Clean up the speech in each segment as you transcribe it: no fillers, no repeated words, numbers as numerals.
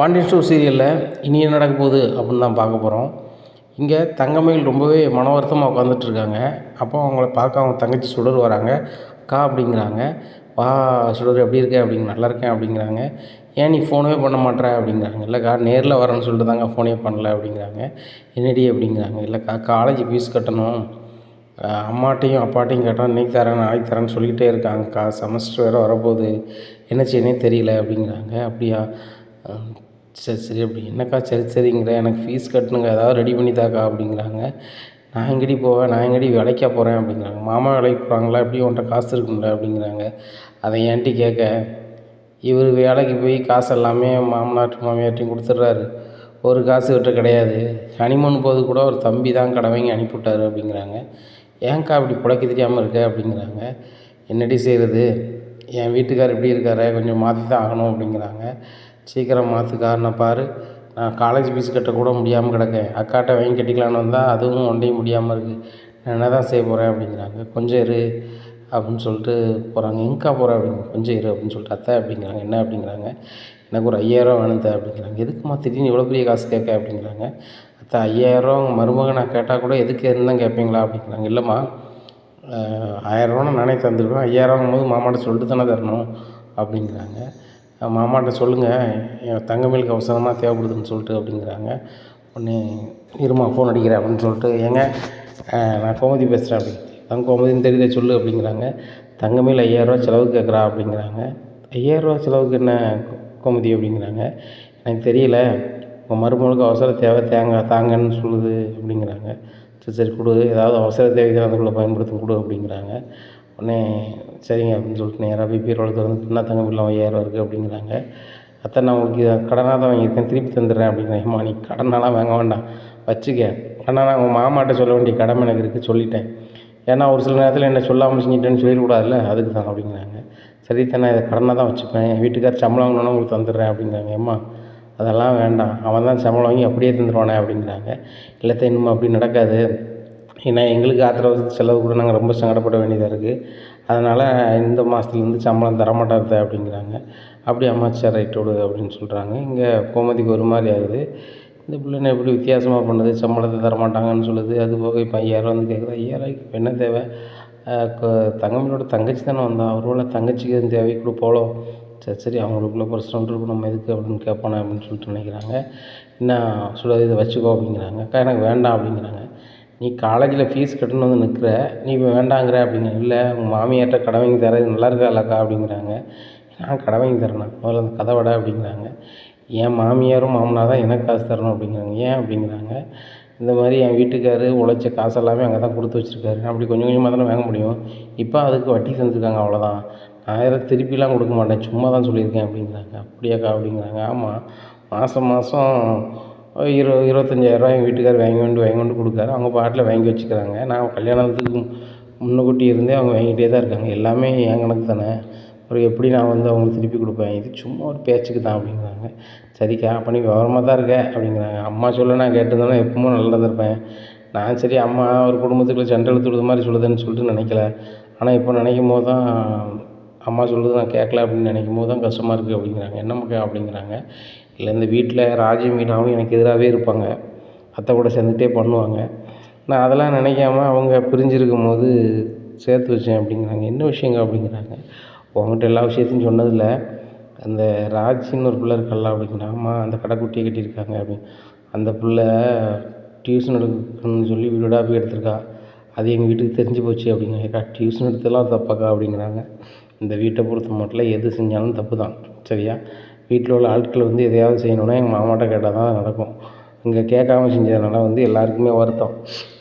Pandian store சீரியலில் இனி என்ன நடக்க போகுது அப்படின்னு தான் பார்க்க போகிறோம். இங்கே தங்கமயில் ரொம்பவே மன வருத்தமாக உட்காந்துட்ருக்காங்க. அப்போ அவங்கள பார்க்க அவங்க தங்கச்சி சுடர் வராங்க. அக்கா அப்படிங்கிறாங்க. வா சுடர் எப்படி இருக்க அப்படிங்க. நல்லா இருக்கேன் அப்படிங்கிறாங்க. ஏன் நீ ஃபோனே பண்ண மாட்டேற அப்படிங்கிறாங்க. இல்லைக்கா நேரில் வரேன்னு சொல்லிட்டு தாங்க ஃபோனே பண்ணல அப்படிங்கிறாங்க. என்னடி அப்படிங்கிறாங்க. இல்லைக்கா காலேஜ் ஃபீஸ் கட்டணும், அம்மாட்டையும் அப்பாட்டையும் கேட்டால் இன்றைக்கி தரேன் நாளைக்கு தரேன்னு சொல்லிக்கிட்டே இருக்காங்கக்கா. செமஸ்டர் வேறு வரப்போகுது, என்ன செய்யனே தெரியல அப்படிங்கிறாங்க. அப்படியா, சரி சரி அப்படி என்னக்கா சரி சரிங்கிற, எனக்கு ஃபீஸ் கட்டணுங்க, ஏதாவது ரெடி பண்ணி தாக்கா அப்படிங்கிறாங்க. நான் எங்கடி போவேன், நான் எங்கடி வேலைக்கா போகிறேன் அப்படிங்கிறாங்க. மாமா வேலைக்கு போகிறாங்களா, எப்படி உன்ட்ட காசு இருக்கும்ல அப்படிங்கிறாங்க. அதை ஏன்ட்டி கேட்க, இவர் வேலைக்கு போய் காசு எல்லாமே மாமனார் மாமியார்ட்டையும் கொடுத்துட்றாரு, ஒரு காசு கிட்ட கிடையாது. ஹனிமூன் போது கூட ஒரு தம்பி தான் கடை வாங்கி அனுப்பிவிட்டாரு அப்படிங்கிறாங்க. ஏன்க்கா அப்படி பிழைக்க தெரியாமல் இருக்க அப்படிங்கிறாங்க. என்னடி செய்கிறது, என் வீட்டுக்கார் இப்படி இருக்காரு, கொஞ்சம் மாற்றி தான் ஆகணும் அப்படிங்கிறாங்க. சீக்கிரம் மாற்றுக்கா, நான் பாரு நான் காலேஜ் ஃபீஸ் கட்டக்கூட முடியாமல் கிடக்கேன், அக்காட்ட வாங்கி கட்டிக்கலான்னு வந்தால் அதுவும் ஒன்றையும் முடியாமல் இருக்குது, நான் என்ன தான் செய்ய போகிறேன் அப்படிங்கிறாங்க. கொஞ்சம் இரு அப்படின்னு சொல்லிட்டு போகிறாங்க. எங்கக்கா போகிற அப்படிங்க. கொஞ்சம் இரு அப்படின்னு சொல்லிட்டு அத்தை அப்படிங்கிறாங்க. என்ன அப்படிங்கிறாங்க. எனக்கு ஒரு 5000 வேணும் தே அப்படிங்கிறாங்க. எதுக்குமா திடீர்னு இவ்வளோ பெரிய காசு கேட்க அப்படிங்கிறாங்க. அத்தை 5000 உங்கள் மருமகன் நான் கேட்டால் கூட எதுக்கு இருந்தால் கேட்பீங்களா அப்படிங்கிறாங்க. இல்லைம்மா, 1000 நானே தந்துடுவேன், 5000 மாமாட்ட சொல்லிட்டு தானே தரணும் அப்படிங்கிறாங்க. மாமாட்ட சொல்லுங்கள், என் தங்கமயிலுக்கு அவசரமாக தேவைப்படுதுன்னு சொல்லிட்டு அப்படிங்கிறாங்க. உடனே இருமா ஃபோன் அடிக்கிறேன் அப்படின்னு சொல்லிட்டு, ஏங்க நான் கோமதி பேசுகிறேன் அப்படின்னு. கோமதின்னு தெரியுதே சொல்லு அப்படிங்கிறாங்க. தங்கமயில் 5000 செலவுக்கு கேட்குறா அப்படிங்கிறாங்க. 5000 செலவுக்கு என்ன கோமதி அப்படிங்கிறாங்க. எனக்கு தெரியல, உங்கள் மருமகளுக்கு அவசர தேவை தாங்கன்னு சொல்லுது அப்படிங்கிறாங்க. சரி சரி கொடு, ஏதாவது அவசர தேவைக்கு அதுக்குள்ளே பயன்படுத்தும் கொடு அப்படிங்கிறாங்க. உடனே சரிங்க அப்படின்னு சொல்லிட்டு நேராக போய் பீரோவில் திறந்து என்ன தங்கமயில் 5000 இருக்குது அப்படிங்கிறாங்க. அத்தை நான் உங்களுக்கு கடனாக தான் வாங்கியிருக்கேன், திருப்பி தந்துடுறேன் அப்படிங்கிறேன். ஏம்மா நீ கடனாலாம் வாங்க வேண்டாம், வச்சுக்க, ஆனால் நான் உங்கள் மாமாட்ட சொல்ல வேண்டிய கடமை எனக்கு இருக்குது, சொல்லிட்டேன். ஏன்னா ஒரு சில நேரத்தில் என்ன சொல்லாமல் செஞ்சிட்டேன்னு சொல்லிடக்கூடாதுல்ல, அதுக்கு தான் அப்படிங்கிறாங்க. சரி நான் இதை கடனாக தான் வச்சுப்பேன், என் வீட்டுக்கார் சம்பளம் வாங்கினோன்னா உங்களுக்கு தந்துடுறேன் அப்படிங்கிறாங்க. ஏம்மா அதெல்லாம் வேண்டாம், அவன் தான் சம்பளம் வாங்கி அப்படியே தந்துடுவானே அப்படிங்கிறாங்க. இல்லத்தை இன்னும் அப்படி நடக்காது, ஏன்னா எங்களுக்கு ஆத்திர செலவு கூட நாங்கள் ரொம்ப சங்கடப்பட வேண்டியதாக இருக்குது, அதனால் இந்த மாதத்துலேருந்து சம்பளம் தரமாட்டாத அப்படிங்கிறாங்க. அப்படி அம்மா சரி ரைட் விடு அப்படின்னு சொல்கிறாங்க. இங்கே கோமதிக்கு ஒரு மாதிரி ஆகுது, இந்த பிள்ளைனை எப்படி வித்தியாசமாக பண்ணுது, சம்பளத்தை தரமாட்டாங்கன்னு சொல்லுது, அது போக இப்போ 5000 வந்து கேட்குது. 5000 இப்போ என்ன தேவை, தங்கமயிலோட தங்கச்சி தானே வந்தா, ஒருவேளை தங்கச்சிக்கு எதுவும் தேவை கொடுப்போலோ, சரி சரி அவங்களுக்குள்ள பிரச்சனை இருக்கும், நம்ம எதுக்கு அப்படின்னு கேட்பானே அப்படின்னு சொல்லிட்டு நினைக்கிறாங்க. என்ன சொல்லுது, இதை வச்சுக்கோ அப்படிங்கிறாங்க. அக்கா எனக்கு வேண்டாம் அப்படிங்கிறாங்க. நீ காலேஜில் ஃபீஸ் கட்டணுன்னு வந்து நிற்கிற, நீ இப்போ வேண்டாங்கிற அப்படிங்க. இல்லை உங்கள் மாமியார்ட்ட கடை வாங்கி தரேன், இது நல்லா இருக்கா இல்லைக்கா அப்படிங்கிறாங்க. நான் கடை வாங்கி தரேண்ணா, முதல்ல அந்த கதை விட அப்படிங்கிறாங்க. என் மாமியாரும் மாமனார் தான் எனக்கு காசு தரணும் அப்படிங்கிறாங்க. ஏன் அப்படிங்கிறாங்க. இந்த மாதிரி என் வீட்டுக்கார் உழைச்ச காசு எல்லாமே அங்கே தான் கொடுத்து வச்சுருக்காரு, அப்படி கொஞ்சம் கொஞ்சமாக தானே வாங்க முடியும், இப்போ அதுக்கு வட்டி தந்துருக்காங்க அவ்வளோதான், நான் எதாவது திருப்பிலாம் கொடுக்க மாட்டேன், சும்மா தான் சொல்லியிருக்கேன் அப்படிங்கிறாங்க. அப்படியாக்கா அப்படிங்கிறாங்க. ஆமாம், மாதம் 25,000 எங்கள் வீட்டுக்கார் வாங்கி கொண்டு கொடுக்காரு, அவங்க பாட்டில் வாங்கி வச்சுக்கிறாங்க. நான் கல்யாணத்துக்கு முன்னக்கூட்டி இருந்தே அவங்க வாங்கிட்டே தான் இருக்காங்க, எல்லாமே என் கணக்கு தானே, அப்புறம் எப்படி நான் வந்து அவங்களுக்கு திருப்பி கொடுப்பேன், இது சும்மா ஒரு பேச்சுக்கு தான் அப்படிங்கிறாங்க. சரிக்கா அப்போ நீ விவரமாக தான் இருக்க அப்படிங்கிறாங்க. அம்மா சொல்ல நான் கேட்டிருந்தேன்னா எப்பவும் நல்லா இருந்திருப்பேன், நான் சரி அம்மா ஒரு குடும்பத்துக்குள்ள சண்டை இழுத்து விடுற மாதிரி சொல்லுதுன்னு சொல்லிட்டு நினைக்கல, ஆனால் இப்போ நினைக்கும் போது தான் அம்மா சொல்கிறது நான் கேட்கல அப்படின்னு நினைக்கும் போது தான் கஷ்டமாக இருக்குது அப்படிங்கிறாங்க. என்னம்மா அப்படிங்கிறாங்க. இல்லை இந்த வீட்டில் ராஜியும் மீனாவும் எனக்கு எதிராகவே இருப்பாங்க, அத்தை கூட சேர்ந்துக்கிட்டே பண்ணுவாங்க, நான் அதெல்லாம் நினைக்காம அவங்க பிரிஞ்சிருக்கும் போது சேர்த்து வச்சேன் அப்படிங்கிறாங்க. என்ன விஷயங்க அப்படிங்கிறாங்க. உங்கள்கிட்ட எல்லா விஷயத்தையும் சொன்னதில்ல, அந்த ராஜின்னு ஒரு பிள்ளை இருக்கல்ல அப்படிங்கிறாங்க. ஆமாம், அந்த கடைக்குட்டியை கட்டியிருக்காங்க அப்படின்னு, அந்த பிள்ளை டியூஷன் எடுக்கணும்னு சொல்லி வீடாக போய் எடுத்திருக்கா, அது எங்கள் வீட்டுக்கு தெரிஞ்சு போச்சு அப்படிங்கிறாங்க. ஏக்கா டியூஷன் எடுத்தெல்லாம் தப்பாக்கா அப்படிங்கிறாங்க. இந்த வீட்டை பொறுத்த மட்டும் எது செஞ்சாலும் தப்பு தான், சரியா, வீட்டில் உள்ள ஆட்கள் வந்து எதையாவது செய்யணுன்னா எங்கள் மாமாட்ட கேட்டால் தான் நடக்கும், இங்கே கேட்காம செஞ்சதுனால வந்து எல்லாருக்குமே வருத்தம்,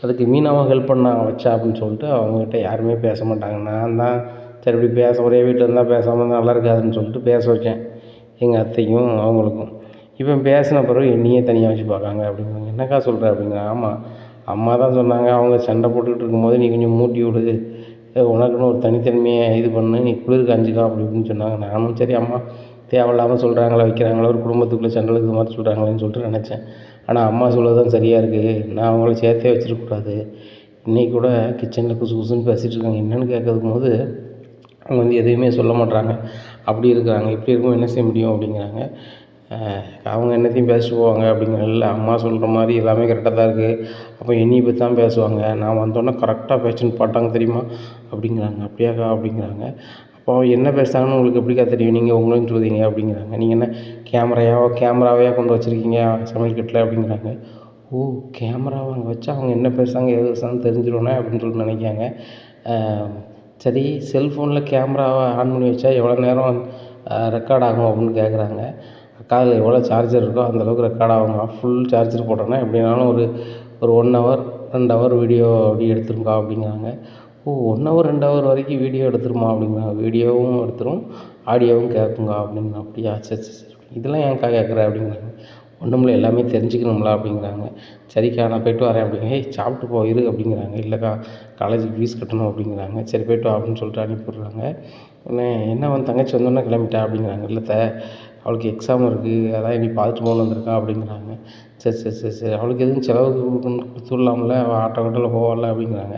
அதுக்கு மீனாவும் ஹெல்ப் பண்ண வச்சா அப்படின்னு சொல்லிட்டு அவங்ககிட்ட யாருமே பேச மாட்டாங்க. நான் தான் சரி இப்படி ஒரே வீட்டில் இருந்தால் பேசாமல் இருந்தால் நல்லா இருக்காதுன்னு சொல்லிட்டு பேச வச்சேன் எங்கள் அத்தைக்கும் அவங்களுக்கும். இப்போ பேசின பிறகு என்னையே தனியாக வச்சு பார்க்காங்க அப்படிங்கிறாங்க. என்னக்கா சொல்கிற அப்படிங்கிற. ஆமாம், அம்மா தான் சொன்னாங்க, அவங்க சண்டை போட்டுக்கிட்டு இருக்கும்போது நீ கொஞ்சம் மூட்டி விடு, உனக்குன்னு ஒரு தனித்தன்மையை இது பண்ணு, நீ குளிர் காஞ்சிக்கா அப்படி இப்படின்னு சொன்னாங்க. நானும் சரி அம்மா தேவையில்லாமல் சொல்கிறாங்களா வைக்கிறாங்களா, ஒரு குடும்பத்துக்குள்ளே சண்டை இருக்கிற மாதிரி சொல்கிறாங்களேன்னு சொல்லிட்டு நினச்சேன். ஆனால் அம்மா சொல்கிறது தான் சரியாக இருக்குது, நான் அவங்கள சேர்த்தே வச்சிருக்கக்கூடாது, இன்றைக்கி கூட கிச்சனில் குசு குசுன்னு பேசிகிட்டு இருக்காங்க, என்னென்னு கேட்கறதுக்கும் போது அவங்க வந்து எதுவுமே சொல்ல மாட்றாங்க, அப்படி இருக்கிறாங்க, இப்படி இருக்கும் என்ன செய்ய முடியும் அப்படிங்கிறாங்க. அவங்க என்னத்தையும் பேசிட்டு போவாங்க அப்படிங்கிறல்ல. அம்மா சொல்கிற மாதிரி எல்லாமே கரெக்டாக தான் இருக்குது. அப்போ என்னையை பற்றி தான் பேசுவாங்க. நான் வந்தோடனே கரெக்டாக பேச்சுன்னு பாட்டாங்க தெரியுமா அப்படிங்கிறாங்க. அப்படியாக்கா அப்படிங்கிறாங்க. அப்போ என்ன பேசுகிறாங்கன்னு உங்களுக்கு எப்படிக்கா தெரியும், நீங்கள் உங்களும் சொல்லுதீங்க அப்படிங்கிறாங்க. நீங்கள் என்ன கேமராவையாக கொண்டு வச்சுருக்கீங்க சமையல் கட்டில் அப்படிங்கிறாங்க. ஓ, கேமராவை அங்கே வச்சா அவங்க என்ன பேசுகிறாங்க ஏது பேசுகிறாங்கன்னு தெரிஞ்சிடுவேனே அப்படின்னு சொல்லிட்டு நினைக்காங்க. சரி, செல்ஃபோனில் கேமராவை ஆன் பண்ணி வச்சா எவ்வளோ நேரம் ரெக்கார்ட் ஆகும் அப்படின்னு கேட்குறாங்க. அதில் எவ்வளோ சார்ஜர் இருக்கோ அந்தளவுக்கு ரெக்கார்ட் ஆகுங்க. ஃபுல் சார்ஜர் போட்டோன்னா எப்படினாலும் ஒரு 1 ஹவர் 2 ஹவர் வீடியோ அப்படி எடுத்துருங்கா அப்படிங்கிறாங்க. ஓ, 1 ஹவர் 2 ஹவர் வரைக்கும் வீடியோ எடுத்துருமா அப்படிங்கிறாங்க. வீடியோவும் எடுத்துரும், ஆடியோவும் கேட்குங்க அப்படிங்கிறாங்க. அப்படியா, சரி சரி சரி, இதெல்லாம் ஏன்க்கா கேட்குற அப்படிங்கிறாங்க. ஒன்றுமில்ல, எல்லாமே தெரிஞ்சுக்கணும்ல அப்படிங்கிறாங்க. சரிக்கா நான் போய்ட்டு வரேன் அப்படிங்க. சாப்பிட்டு போ இரு அப்படிங்கிறாங்க. இல்லைக்கா காலேஜுக்கு ஃபீஸ் கட்டணும் அப்படிங்கிறாங்க. சரி போய்ட்டு வா அப்படின்னு சொல்லிட்டு அனுப்பிவிட்றாங்க. என்ன வந்து தங்கச்சி வந்தோடனே கிளம்பிட்டா அப்படிங்கிறாங்க. இல்லை அவளுக்கு எக்ஸாம் இருக்குது, அதான் இனி பார்த்துட்டு போகணும் வந்திருக்கான் அப்படிங்கிறாங்க. சரி சரி சரி சரி, அவளுக்கு எதுவும் செலவுக்கு கொடுத்து விடலாம்ல, அவள் ஆட்டோ கட்டில் போவாள்ல அப்படிங்கிறாங்க.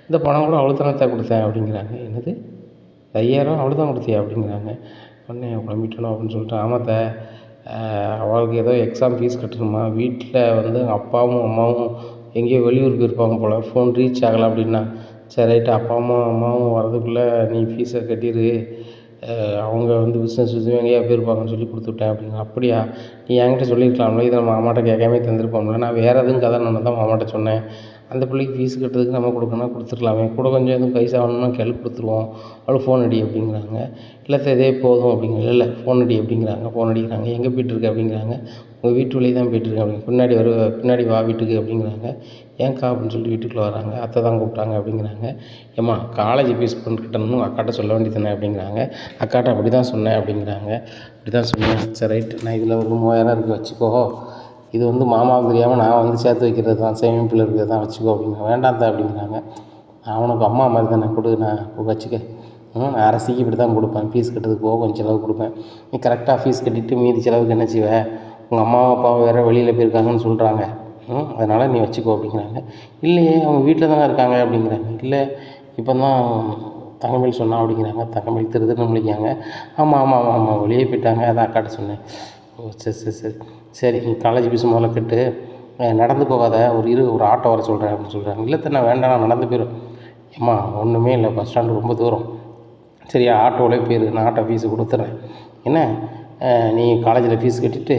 இந்த பணம் கூட அவளுக்கு தானே கொடுத்தேன் அப்படிங்கிறாங்க. என்னது 5000 அவளுக்கு தான் கொடுத்தியா அப்படிங்கிறாங்க. உடனே கிளம்பிட்டணும் அப்படின்னு சொல்லிட்டு, ஆமாத்த அவளுக்கு ஏதோ எக்ஸாம் ஃபீஸ் கட்டணுமா, வீட்டில் வந்து அப்பாவும் அம்மாவும் எங்கேயோ வெளியூர் போயிருப்பாங்க போல், ஃபோன் ரீச் ஆகலை அப்படின்னா. சரி ரைட்டு, அப்பாவும் அம்மாவும் வரதுக்குள்ளே நீ ஃபீஸை கட்டிடு, அவங்க வந்து பிஸ்னஸ் எங்கேயா போயிருப்பாங்கன்னு சொல்லி கொடுத்துட்டேன் அப்படிங்க. அப்படியா, நீ என்கிட்ட சொல்லியிருக்கலாம்ல, இதை நம்ம மாமாட்ட கேட்காம தந்திருப்போம்ல. நான் வேறு எதுவும் கதை நான் தான் மாமாட்ட சொன்னேன். அந்த பிள்ளைக்கு ஃபீஸ் கட்டுறதுக்கு நம்ம கொடுக்கணும்னா கொடுத்துருக்கலாமே, கூட கொஞ்சம் எதுவும் பைசா வேணும்னா கேள்வி கொடுத்துருவோம், அவளுக்கு ஃபோன் அடி அப்படிங்கிறாங்க. இல்லை இதே போதும் அப்படிங்கிற. இல்லை ஃபோன் அடி அப்படிங்கிறாங்க. ஃபோன் அடிக்கிறாங்க. எங்கே போய்ட்டுருக்கு அப்படிங்கிறாங்க. உங்கள் வீட்டு வழியே தான் போய்ட்டுருக்கேன் அப்படிங்க. பின்னாடி வா வீட்டுக்கு அப்படிங்கிறாங்க. ஏன்க்கா அப்படின்னு சொல்லிட்டு வீட்டுக்குள்ளே வராங்க. அத்தை தான் கூப்பிட்டாங்க அப்படிங்கிறாங்க. ஏம்மா காலேஜ் ஃபீஸ் கட்டணும்னு உங்கள் அக்காட்ட சொல்ல வேண்டியதானே அப்படிங்கிறாங்க. அக்காட்ட அப்படி தான் சொன்னேன் அப்படிங்கிறாங்க. அப்படி தான் சொன்னேன். சரி ரைட்டு, நான் இதில் ஒரு 3000 இருக்குது வச்சுக்கோ, இது வந்து மாமாவுக்கு தெரியாமல் நான் வந்து சேர்த்து வைக்கிறது தான், சேமிப்பில் இருக்கிறது தான், வச்சுக்கோ அப்படிங்க. வேண்டாம் தான் அப்படிங்கிறாங்க. அவனுக்கு அம்மா மாதிரி தானே, கொடு, நான் வச்சுக்க, நான் அரசிக்கு இப்படி தான் கொடுப்பேன், ஃபீஸ் கட்டுறதுக்கு போக கொஞ்சம் செலவு கொடுப்பேன், நீ கரெக்டாக ஃபீஸ் கட்டிவிட்டு மீதி செலவுக்கு என்ன செய்வேன், உங்கள் அம்மாவும் அப்பாவும் வேறு வெளியில் போயிருக்காங்கன்னு சொல்கிறாங்க, அதனால் நீ வச்சுக்கோ அப்படிங்கிறாங்க. இல்லையே அவங்க வீட்டில் தானே இருக்காங்க அப்படிங்கிறாங்க. இல்லை இப்போ தான் தங்கமேல் சொன்னான் அப்படிங்கிறாங்க. தங்கமேல் திருதுன்னு முடிக்காங்க. ஆமாம் ஆமாம் ஆமாம் ஆமாம், வெளியே போயிட்டாங்க, அதான் அக்காட்ட சொன்னேன். ஓ சரி சரி சரி சரி, நீ காலேஜ் ஃபீஸ் முதல்ல கட்டு, நடந்து போகாத, ஒரு ஆட்டோ வர சொல்கிறேன் அப்படின்னு சொல்கிறாங்க. இல்லை நான் வேண்டாம், நான் நடந்து போயிடும். ஏம்மா ஒன்றுமே இல்லை, பஸ் ஸ்டாண்டு ரொம்ப தூரம், சரியா ஆட்டோவிலே போயிரு, நான் ஆட்டோ ஃபீஸு கொடுத்துட்றேன், என்ன நீ காலேஜில் ஃபீஸ் கட்டிட்டு